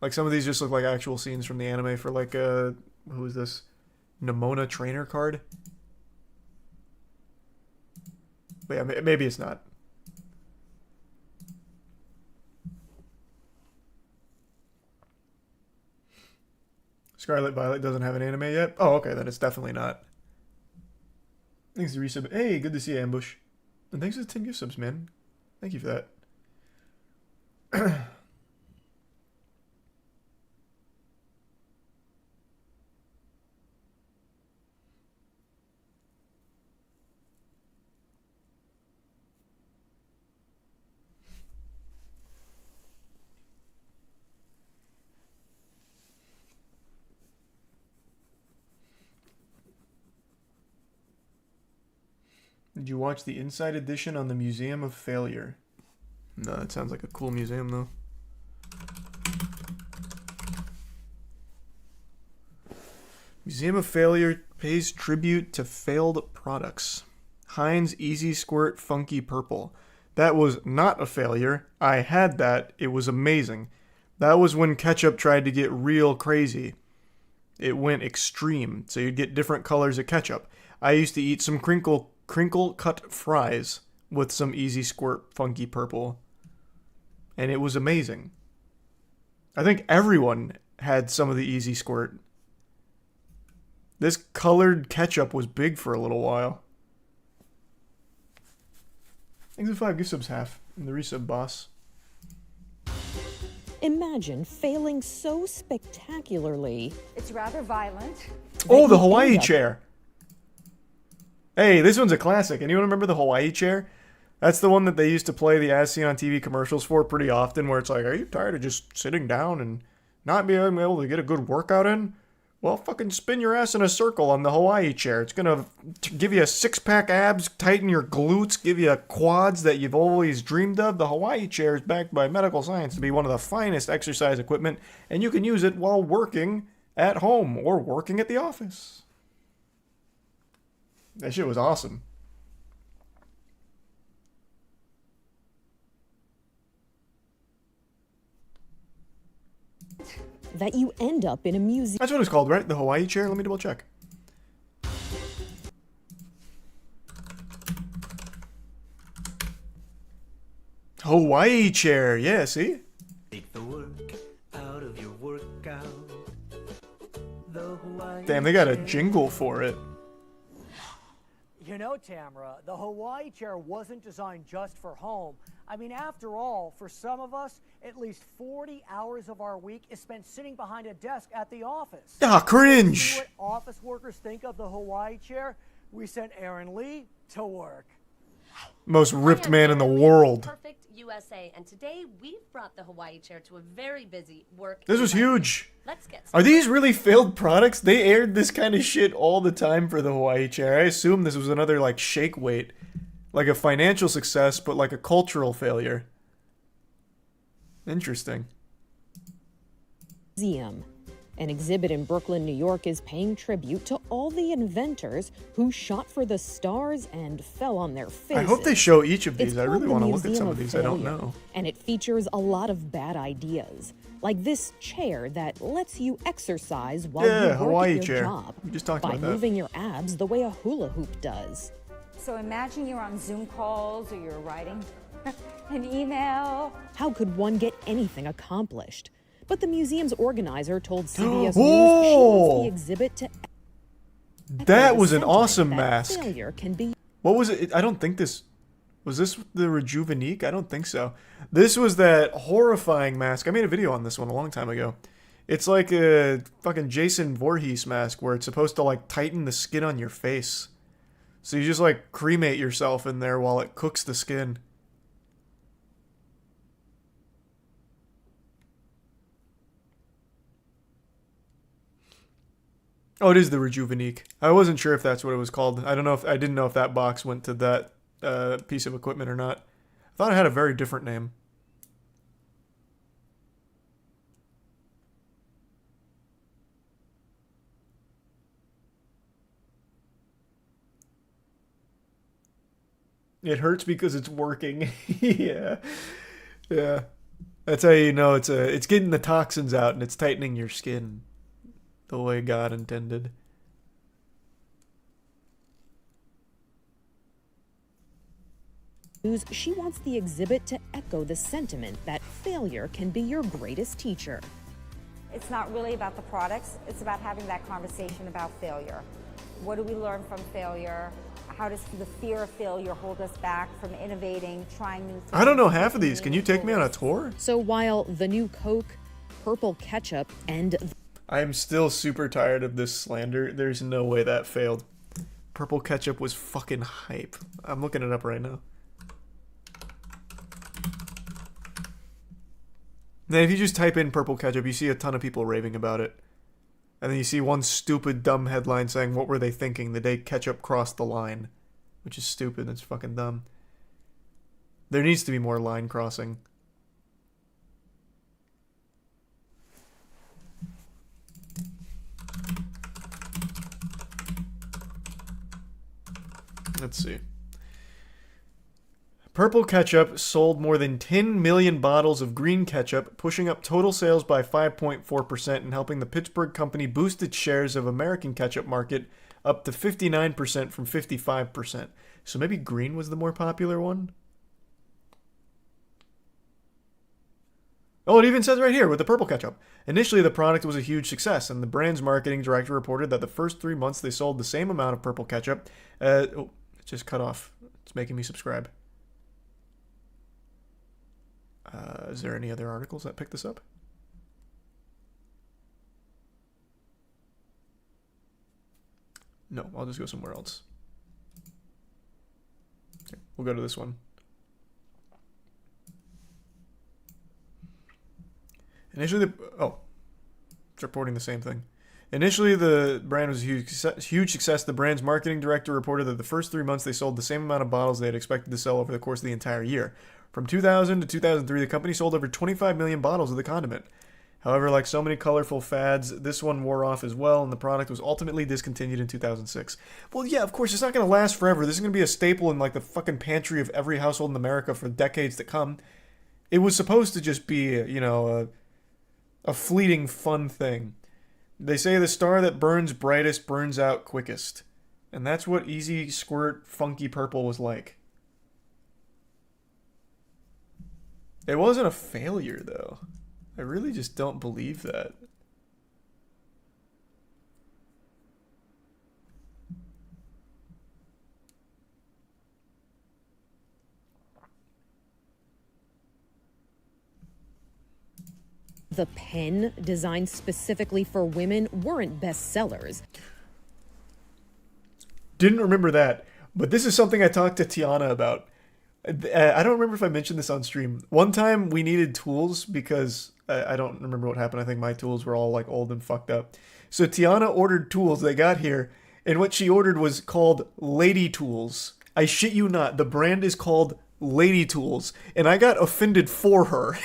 Like, some of these just look like actual scenes from the anime for, like, who is this? Nemona trainer card? But yeah, maybe it's not. Scarlet Violet doesn't have an anime yet? Oh, okay, then it's definitely not. Thanks to resub. Hey, good to see you, Ambush. And thanks for the 10 gift subs, man. Thank you for that. Did you watch the Inside Edition on the Museum of Failure? No, it sounds like a cool museum, though. Museum of Failure pays tribute to failed products. Heinz Easy Squirt Funky Purple. That was not a failure. I had that. It was amazing. That was when ketchup tried to get real crazy. It went extreme, so you'd get different colors of ketchup. I used to eat some crinkle cut fries with some Easy Squirt Funky Purple, and it was amazing. I think everyone had some of the Easy Squirt. This colored ketchup was big for a little while. Thanks for 5 gift subs, half. And the resub boss. Imagine failing so spectacularly. It's rather violent. Oh, the Hawaii chair. Hey, this one's a classic. Anyone remember the Hawaii chair? That's the one that they used to play the As Seen on TV commercials for pretty often, where it's like, are you tired of just sitting down and not being able to get a good workout in? Well, fucking spin your ass in a circle on the Hawaii chair. It's gonna give you a six-pack abs, tighten your glutes, give you quads that you've always dreamed of. The Hawaii chair is backed by medical science to be one of the finest exercise equipment, and you can use it while working at home or working at the office. That shit was awesome. That you end up in a museum. That's what it's called, right? The Hawaii chair? Let me double check. Hawaii chair, yeah, see? Take the work out of your workout. The Hawaii Damn, they got a jingle for it. You know, Tamara, the Hawaii chair wasn't designed just for home. I mean, after all, for some of us, at least 40 hours of our week is spent sitting behind a desk at the office. Ah, cringe! See what office workers think of the Hawaii chair? We sent Aaron Lee to work. Most ripped man in the world. Perfect USA, and today we've brought the Hawaii chair to a very busy work. This was huge. Let's get Are these really failed products? They aired this kind of shit all the time for the Hawaii chair. I assume this was another, like, shake weight. Like a financial success, but like a cultural failure. Interesting. Museum. An exhibit in Brooklyn, New York is paying tribute to all the inventors who shot for the stars and fell on their faces. I hope they show each of these. It's I really called the want to look at Museum some of these. I don't Failure, know. And it features a lot of bad ideas, like this chair that lets you exercise while Yeah, you work Hawaii at your chair. job We just talked by about that. moving your abs the way a hula hoop does. So imagine you're on Zoom calls or you're writing an email. How could one get anything accomplished? But the museum's organizer told CBS News she Whoa! wants the exhibit to That was an sentiment awesome that mask. failure can be What was it? I don't think this... Was this the Rejuvenique? I don't think so. This was that horrifying mask. I made a video on this one a long time ago. It's like a fucking Jason Voorhees mask where it's supposed to like tighten the skin on your face. So you just like cremate yourself in there while it cooks the skin. Oh, it is the Rejuvenique. I wasn't sure if that's what it was called. I don't know if I didn't know if that box went to that piece of equipment or not. I thought it had a very different name. It hurts because it's working. Yeah. Yeah. That's how you know it's getting the toxins out and it's tightening your skin the way God intended. News, she wants the exhibit to echo the sentiment that failure can be your greatest teacher. It's not really about the products, it's about having that conversation about failure. What do we learn from failure? How does the fear of failure hold us back from innovating, trying new things? I don't know half of these. Can you take me on a tour? So while the new Coke, purple ketchup, and I am still super tired of this slander. There's no way that failed. Purple ketchup was fucking hype. I'm looking it up right now. Then if you just type in purple ketchup, you see a ton of people raving about it. And then you see one stupid dumb headline saying, what were they thinking the day ketchup crossed the line? Which is stupid. That's fucking dumb. There needs to be more line crossing. Let's see. Purple ketchup sold more than 10 million bottles of green ketchup, pushing up total sales by 5.4% and helping the Pittsburgh company boost its shares of American ketchup market up to 59% from 55%. So maybe green was the more popular one? Oh, it even says right here with the purple ketchup. Initially, the product was a huge success, and the brand's marketing director reported that the first 3 months they sold the same amount of purple ketchup. Oh, it just cut off. It's making me subscribe. Is there any other articles that pick this up? No, I'll just go somewhere else. Okay, we'll go to this one. Initially, it's reporting the same thing. Initially, the brand was a huge success. The brand's marketing director reported that the first 3 months they sold the same amount of bottles they had expected to sell over the course of the entire year. From 2000 to 2003, the company sold over 25 million bottles of the condiment. However, like so many colorful fads, this one wore off as well, and the product was ultimately discontinued in 2006. Well, yeah, of course, it's not going to last forever. This is going to be a staple in like the fucking pantry of every household in America for decades to come. It was supposed to just be, you know, a fleeting fun thing. They say the star that burns brightest burns out quickest. And that's what Easy Squirt Funky Purple was like. It wasn't a failure, though. I really just don't believe that. the pen designed specifically for women weren't bestsellers. Didn't remember that, but this is something I talked to Tiana about. I don't remember if I mentioned this on stream. One time we needed tools because I don't remember what happened. I think my tools were all like old and fucked up. So Tiana ordered tools. They got here, and what she ordered was called Lady Tools. I shit you not. The brand is called Lady Tools, and I got offended for her.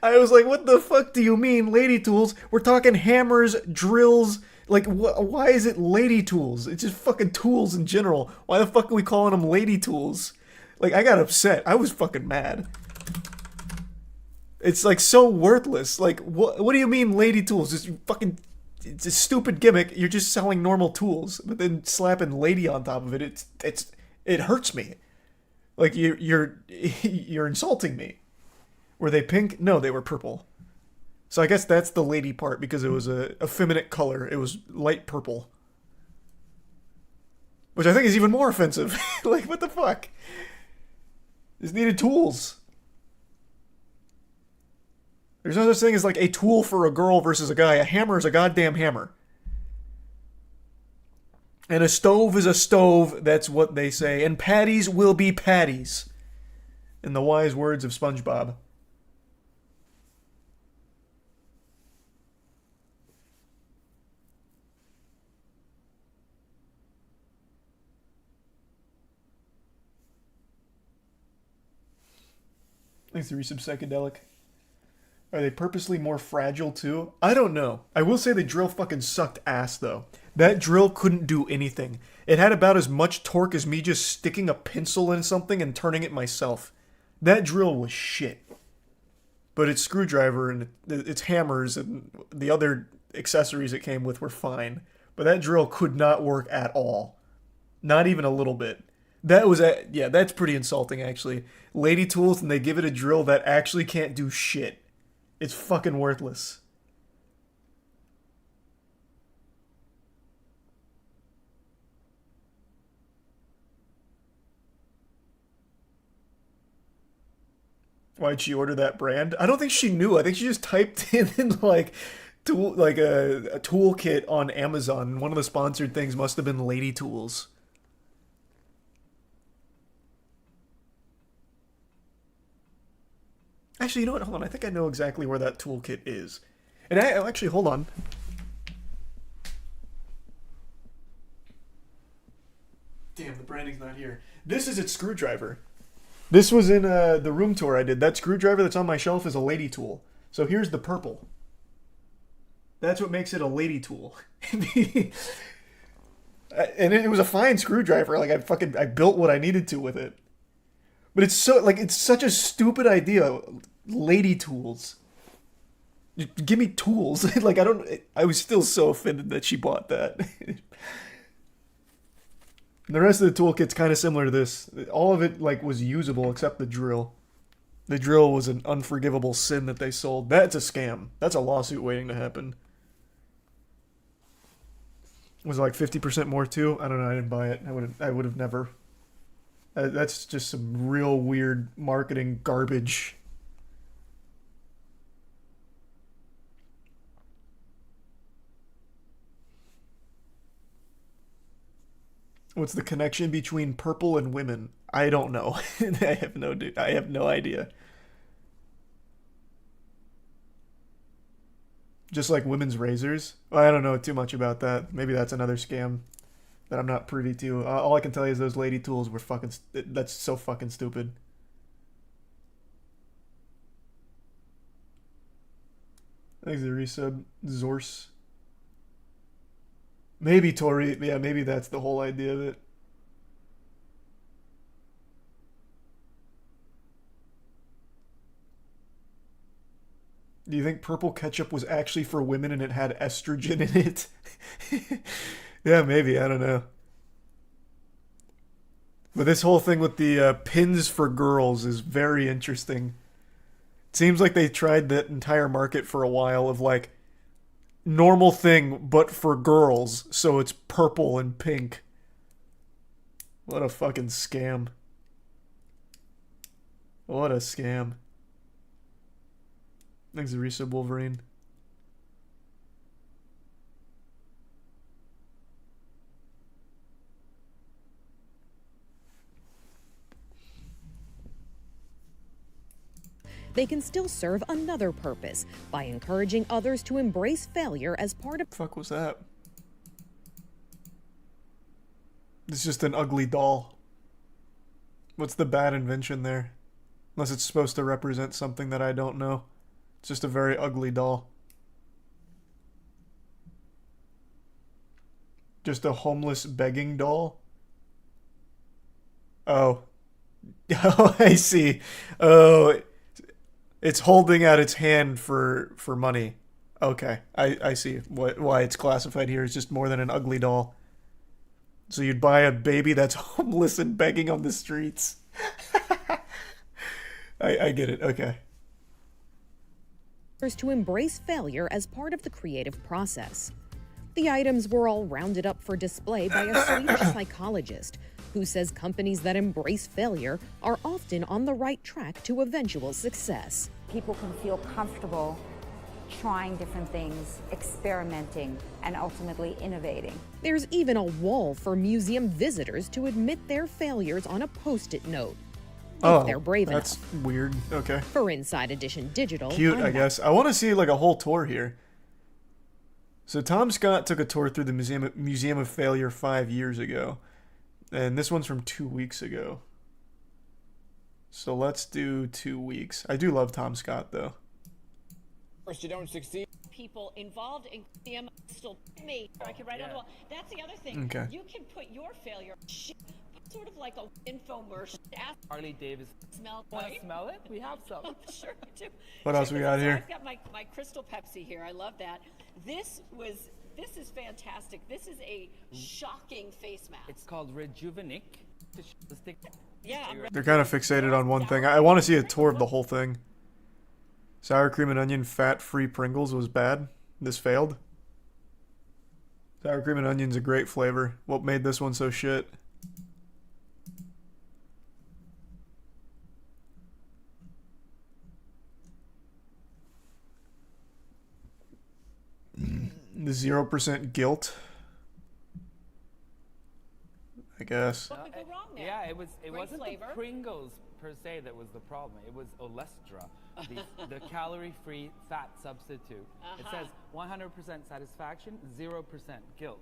I was like, what the fuck do you mean, lady tools? We're talking hammers, drills. Like, why is it lady tools? It's just fucking tools in general. Why the fuck are we calling them lady tools? Like, I got upset. I was fucking mad. It's like so worthless. Like, what do you mean lady tools? Just fucking, it's a stupid gimmick. You're just selling normal tools, but then slapping lady on top of it. It hurts me. Like you're insulting me. Were they pink? No, they were purple. So I guess that's the lady part because it was a effeminate color. It was light purple. Which I think is even more offensive. Like, what the fuck? Just needed tools. There's no such thing as like a tool for a girl versus a guy. A hammer is a goddamn hammer. And a stove is a stove, that's what they say. And patties will be patties. In the wise words of SpongeBob. Thanks to Resub Psychedelic. Are they purposely more fragile too? I don't know. I will say the drill fucking sucked ass though. That drill couldn't do anything. It had about as much torque as me just sticking a pencil in something and turning it myself. That drill was shit. But its screwdriver and its hammers and the other accessories it came with were fine. But that drill could not work at all. Not even a little bit. Yeah, that's pretty insulting actually. Lady tools and they give it a drill that actually can't do shit. It's fucking worthless. Why'd she order that brand? I don't think she knew. I think she just typed in like a toolkit on Amazon. One of the sponsored things must have been Lady Tools. Actually, you know what? Hold on. I think I know exactly where that toolkit is. And actually, hold on. Damn, the branding's not here. This is its screwdriver. This was in the room tour I did. That screwdriver that's on my shelf is a lady tool. So here's the purple. That's what makes it a lady tool. And it was a fine screwdriver. Like I built what I needed to with it. But it's such a stupid idea. Lady tools. Give me tools. I was still so offended that she bought that. The rest of the toolkit's kind of similar to this. All of it was usable except the drill. The drill was an unforgivable sin that they sold. That's a scam. That's a lawsuit waiting to happen. Was it like 50% more too? I don't know. I didn't buy it. I would have never. That's just some real weird marketing garbage. What's the connection between purple and women? I don't know. I have no idea. Just like women's razors? I don't know too much about that. Maybe that's another scam that I'm not privy to. All I can tell you is those lady tools were fucking... That's so fucking stupid. Thanks to the resub. Zorse. Maybe Tori... Yeah, maybe that's the whole idea of it. Do you think purple ketchup was actually for women and it had estrogen in it? Yeah, maybe. I don't know. But this whole thing with the pins for girls is very interesting. It seems like they tried that entire market for a while of normal thing, but for girls. So it's purple and pink. What a fucking scam. What a scam. Thanks to Resub Wolverine. They can still serve another purpose by encouraging others to embrace failure as part of... Fuck was that? It's just an ugly doll. What's the bad invention there? Unless it's supposed to represent something that I don't know. It's just a very ugly doll. Just a homeless begging doll. Oh. Oh, I see. Oh, it's holding out its hand for money. Okay, I see why it's classified here as just more than an ugly doll. So you'd buy a baby that's homeless and begging on the streets. I get it, okay. To embrace failure as part of the creative process. The items were all rounded up for display by a Swedish psychologist who says companies that embrace failure are often on the right track to eventual success. People can feel comfortable trying different things, experimenting, and ultimately innovating. There's even a wall for museum visitors to admit their failures on a post-it note. If they're brave that's enough. Weird. Okay. For Inside Edition Digital, Cute, I'm I guess. I want to see like a whole tour here. So Tom Scott took a tour through the Museum of Failure 5 years ago. And this one's from 2 weeks ago. So let's do 2 weeks. I do love Tom Scott, though. First, you don't succeed. People involved in them still me. I can write on the wall. That's the other thing. Okay. You can put your failure sort of like a infomercial. Ask Harley Davis. Smell. Want to smell it? We have some. Sure you do. What else we got here? I've got my Crystal Pepsi here. I love that. This is fantastic. This is a shocking face mask. It's called Rejuvenic. Yeah, They're kind of fixated on one thing. I want to see a tour of the whole thing. Sour cream and onion fat-free Pringles was bad. This failed. Sour cream and onion's a great flavor. What made this one so shit? The 0% guilt. I guess. What could go wrong there? Yeah, it wasn't flavor. the Pringles per se that was the problem. It was Olestra, the calorie-free fat substitute. It says 100% satisfaction, 0% guilt.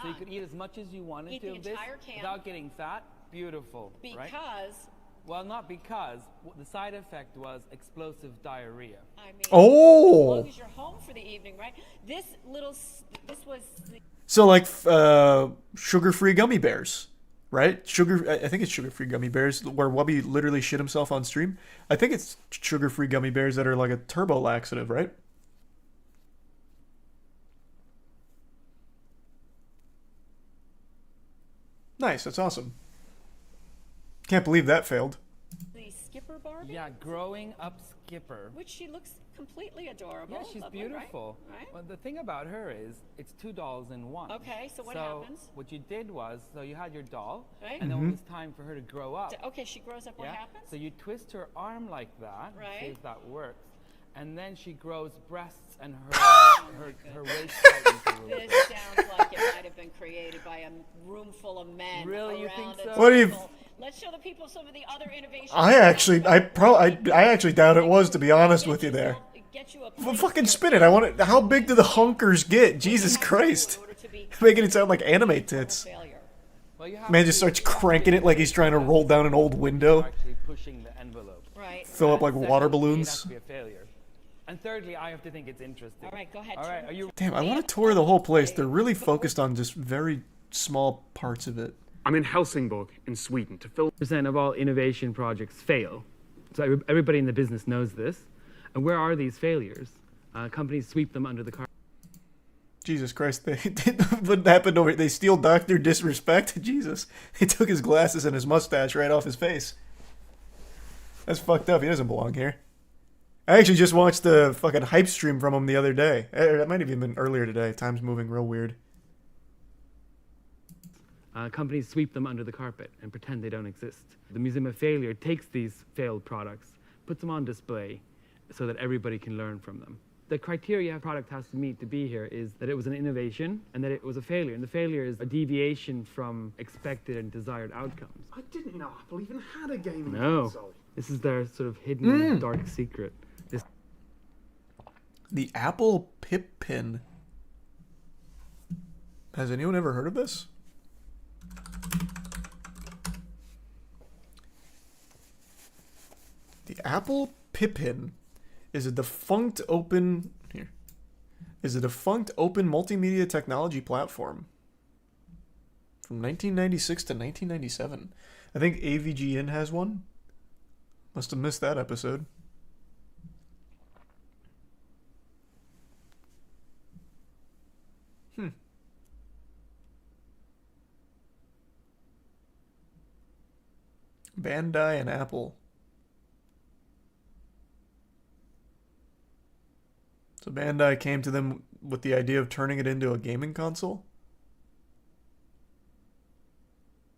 So you could eat as much as you wanted Eat to the of this entire can. without getting fat. Beautiful, right? Because Well, not because. The side effect was explosive diarrhea. I mean, Oh! as long as you're home for the evening, right? This was the So like sugar-free gummy bears, right? I think it's sugar-free gummy bears where Wubby literally shit himself on stream. I think it's sugar-free gummy bears that are like a turbo laxative, right? Nice, that's awesome. Can't believe that failed. Skipper Barbie. Yeah, growing up Skipper. Which she looks completely adorable. Yeah, she's lovely, beautiful. Right? Well, the thing about her is it's $2 in one. Okay, so what happens? What you did was, so you had your doll, Right. and then when it was time for her to grow up. Okay, she grows up. What happens? So you twist her arm like that. Right. See if that works. And then she grows breasts and her waist tightens a little bit. This sounds like it might have been created by a room full of men. Really, you around think a so? What do you- table. Let's show the people some of the other innovations. I actually doubt it was, to be honest with you there. Get you a Well, fucking spin it. I want it. How big do the hunkers get? Jesus Christ. Making it sound like anime tits. Well, you have Man to just starts be cranking it like he's trying to roll down an old window. Actually pushing the envelope. Right. Fill up like Secondly, water it has balloons. to be a failure. And thirdly, I have to think it's interesting. All right, go ahead. All right, are you? Damn, I want to tour the whole place. They're really focused on just very small parts of it. I'm in Helsingborg in Sweden to film. Percent of all innovation projects fail. So everybody in the business knows this. And where are these failures? Companies sweep them under the carpet. Jesus Christ, what happened over? They steal Dr. Disrespect? Jesus. They took his glasses and his mustache right off his face. That's fucked up. He doesn't belong here. I actually just watched the fucking hype stream from him the other day. That might have even been earlier today. Time's moving real weird. Companies sweep them under the carpet and pretend they don't exist. The Museum of Failure takes these failed products, puts them on display so that everybody can learn from them. The criteria a product has to meet to be here is that it was an innovation and that it was a failure. And the failure is a deviation from expected and desired outcomes. I didn't know Apple even had a gaming No, console. this is their sort of hidden dark secret. The Apple Pip Pin. Has anyone ever heard of this? The Apple Pippin is a defunct open multimedia technology platform from 1996 to 1997. I think AVGN has one. Must have missed that episode. Bandai and Apple. So Bandai came to them with the idea of turning it into a gaming console?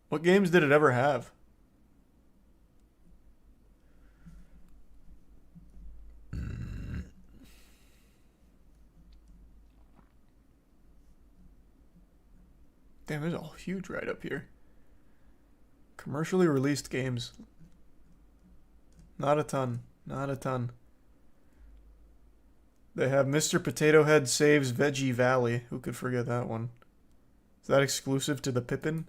What games did it ever have? Damn, there's a huge write-up here. Commercially released games. Not a ton. Not a ton. They have Mr. Potato Head Saves Veggie Valley. Who could forget that one? Is that exclusive to the Pippin?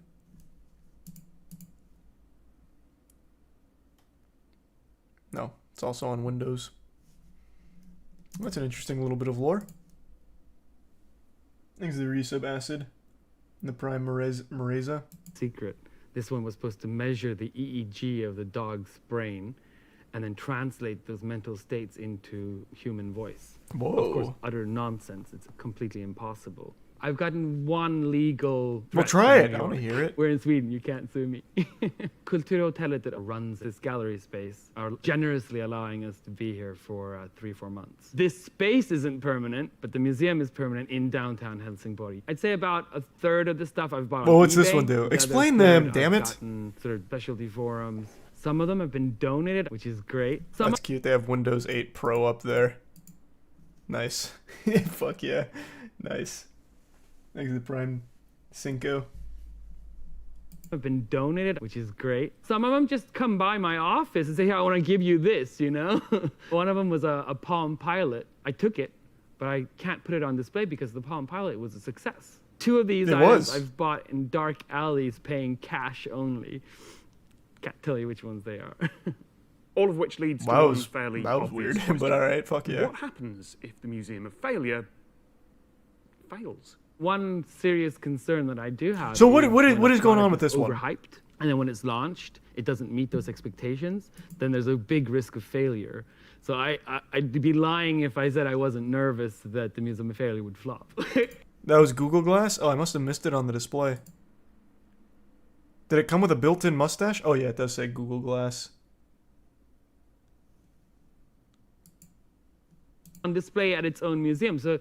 No, it's also on Windows. That's an interesting little bit of lore. Thanks to the resub acid. And the Prime Mareza. Secret. This one was supposed to measure the EEG of the dog's brain and then translate those mental states into human voice. Whoa. Of course, utter nonsense. It's completely impossible. I've gotten one legal... Well, threat try from it. New I want to York. hear it. We're in Sweden. You can't sue me. Kulturhotellet that runs this gallery space are generously allowing us to be here for 3-4 months. This space isn't permanent, but the museum is permanent in downtown Helsingborg. I'd say about a third of the stuff I've bought on Well, what's this eBay. one do? The other Explain third them, damn I've it. gotten sort of specialty forums. Some of them have been donated, which is great. Some That's cute. They have Windows 8 Pro up there. Nice. Fuck yeah. Nice. Thanks to the Prime Cinco. have been donated, which is great. Some of them just come by my office and say, hey, I want to give you this, you know? One of them was a Palm Pilot. I took it, but I can't put it on display because the Palm Pilot was a success. 2 of these items I've bought in dark alleys paying cash only. Can't tell you which ones they are. All of which leads to Wow, one fairly that was obvious weird, question. but all right, fuck yeah. What happens if the Museum of Failure fails? One serious concern that I do have. So what when is a going on product with this is one? Overhyped, and then when it's launched, it doesn't meet those expectations. Then there's a big risk of failure. So I'd be lying if I said I wasn't nervous that the Museum of Failure would flop. That was Google Glass? Oh, I must have missed it on the display. Did it come with a built-in mustache? Oh yeah, it does say Google Glass. On display at its own museum. So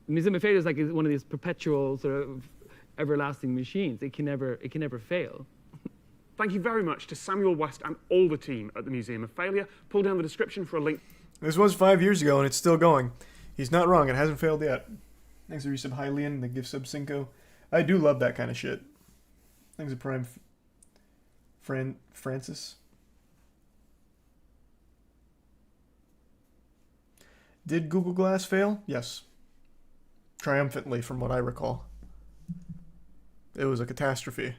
the Museum of Failure is like one of these perpetual sort of everlasting machines. It can never fail. Thank you very much to Samuel West and all the team at the Museum of Failure. Pull down the description for a link. This was 5 years ago and it's still going. He's not wrong, it hasn't failed yet. Thanks to resub Hylian, the gift sub Cinco. I do love that kind of shit. Thanks to Prime Francis. Did Google Glass fail? Yes. Triumphantly, from what I recall. It was a catastrophe.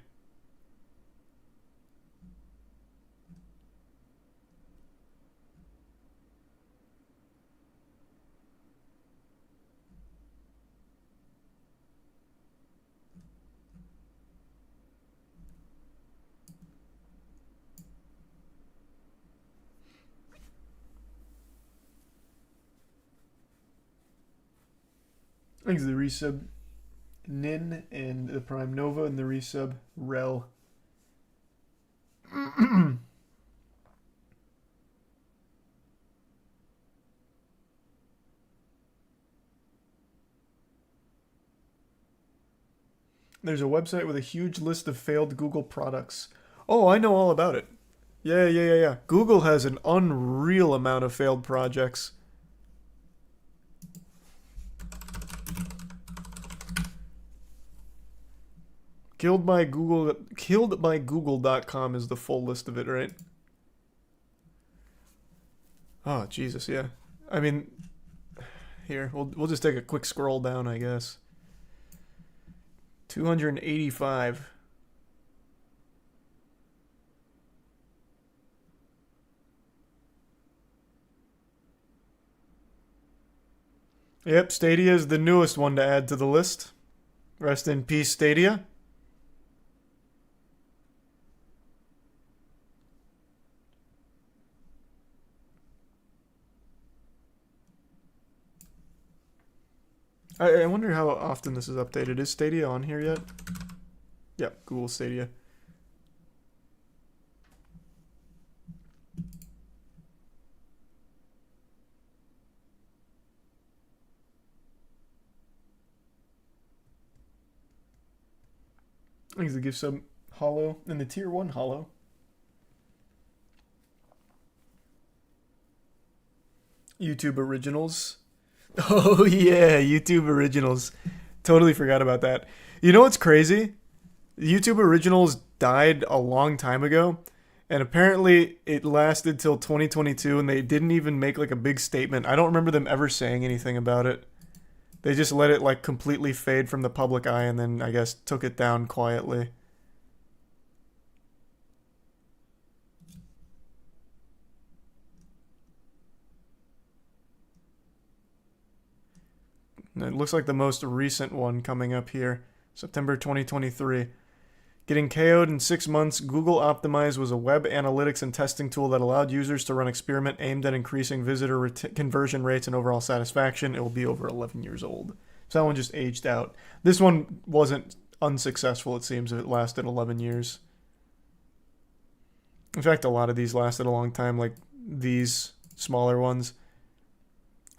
Thanks to the resub Nin and the Prime Nova and the resub Rel. There's a website with a huge list of failed Google products. Oh, I know all about it. Yeah. Google has an unreal amount of failed projects. Killedbygoogle.com is the full list of it, right? Oh, Jesus, yeah. I mean, here, we'll just take a quick scroll down, I guess. 285. Yep, Stadia is the newest one to add to the list. Rest in peace, Stadia. I wonder how often this is updated. Is Stadia on here yet? Yep, Google Stadia. I think they give some Hollow in the tier 1 Hollow. YouTube Originals. Oh yeah, YouTube Originals. Totally forgot about that. You know what's crazy? YouTube Originals died a long time ago, and apparently it lasted till 2022, and they didn't even make like a big statement. I don't remember them ever saying anything about it. They just let it like completely fade from the public eye, and then I guess took it down quietly. And it looks like the most recent one coming up here, September 2023. Getting KO'd in 6 months, Google Optimize was a web analytics and testing tool that allowed users to run experiment aimed at increasing visitor conversion rates and overall satisfaction. It will be over 11 years old. So that one just aged out. This one wasn't unsuccessful, it seems, if it lasted 11 years. In fact, a lot of these lasted a long time, like these smaller ones.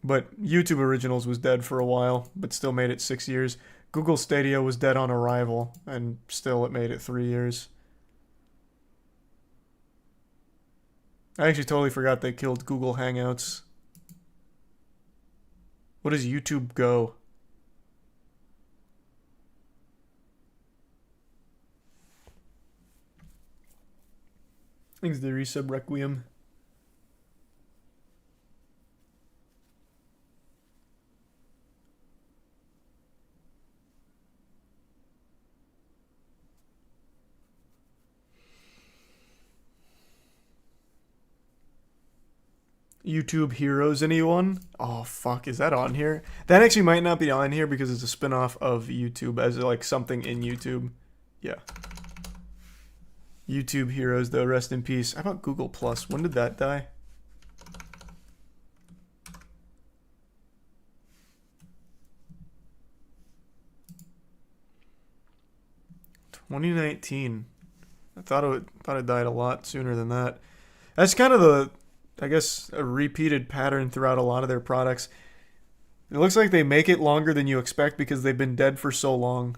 But YouTube Originals was dead for a while, but still made it 6 years. Google Stadia was dead on arrival, and still it made it 3 years. I actually totally forgot they killed Google Hangouts. What is YouTube Go? I think it's the Resub Requiem. YouTube Heroes, anyone? Oh, fuck, is that on here? That actually might not be on here because it's a spin-off of YouTube as like something in YouTube. Yeah. YouTube Heroes, though, rest in peace. How about Google Plus? When did that die? (2019). I thought it died a lot sooner than that. That's kind of the, I guess, a repeated pattern throughout a lot of their products. It looks like they make it longer than you expect because they've been dead for so long.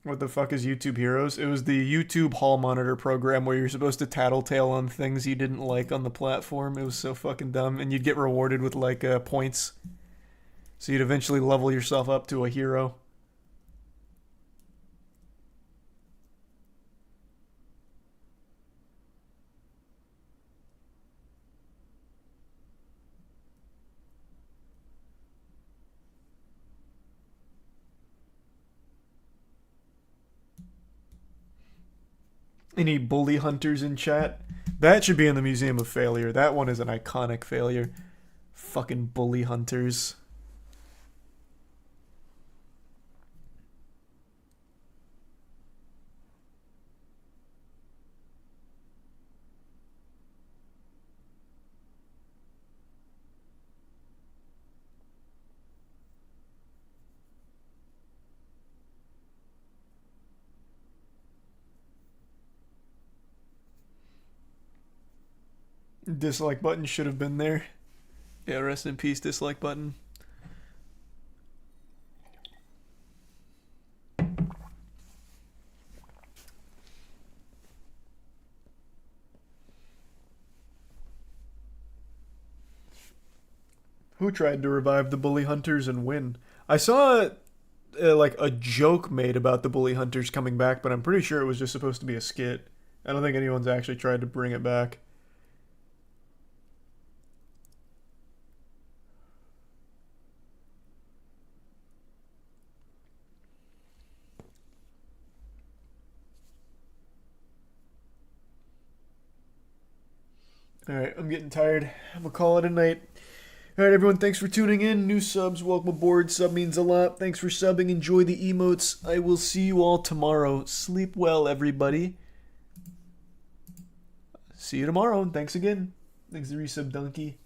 What the fuck is YouTube Heroes? It was the YouTube hall monitor program where you're supposed to tattletale on things you didn't like on the platform. It was so fucking dumb. And you'd get rewarded with like points. So you'd eventually level yourself up to a hero. Any bully hunters in chat? That should be in the Museum of Failure. That one is an iconic failure. Fucking bully hunters. Dislike button should have been there. Yeah, rest in peace, dislike button. Who tried to revive the bully hunters and win? I saw like a joke made about the bully hunters coming back, but I'm pretty sure it was just supposed to be a skit. I don't think anyone's actually tried to bring it back. Alright, I'm getting tired. I'm gonna call it a night. Alright, everyone, thanks for tuning in. New subs, welcome aboard. Sub means a lot. Thanks for subbing. Enjoy the emotes. I will see you all tomorrow. Sleep well, everybody. See you tomorrow, and thanks again. Thanks to Resub Donkey.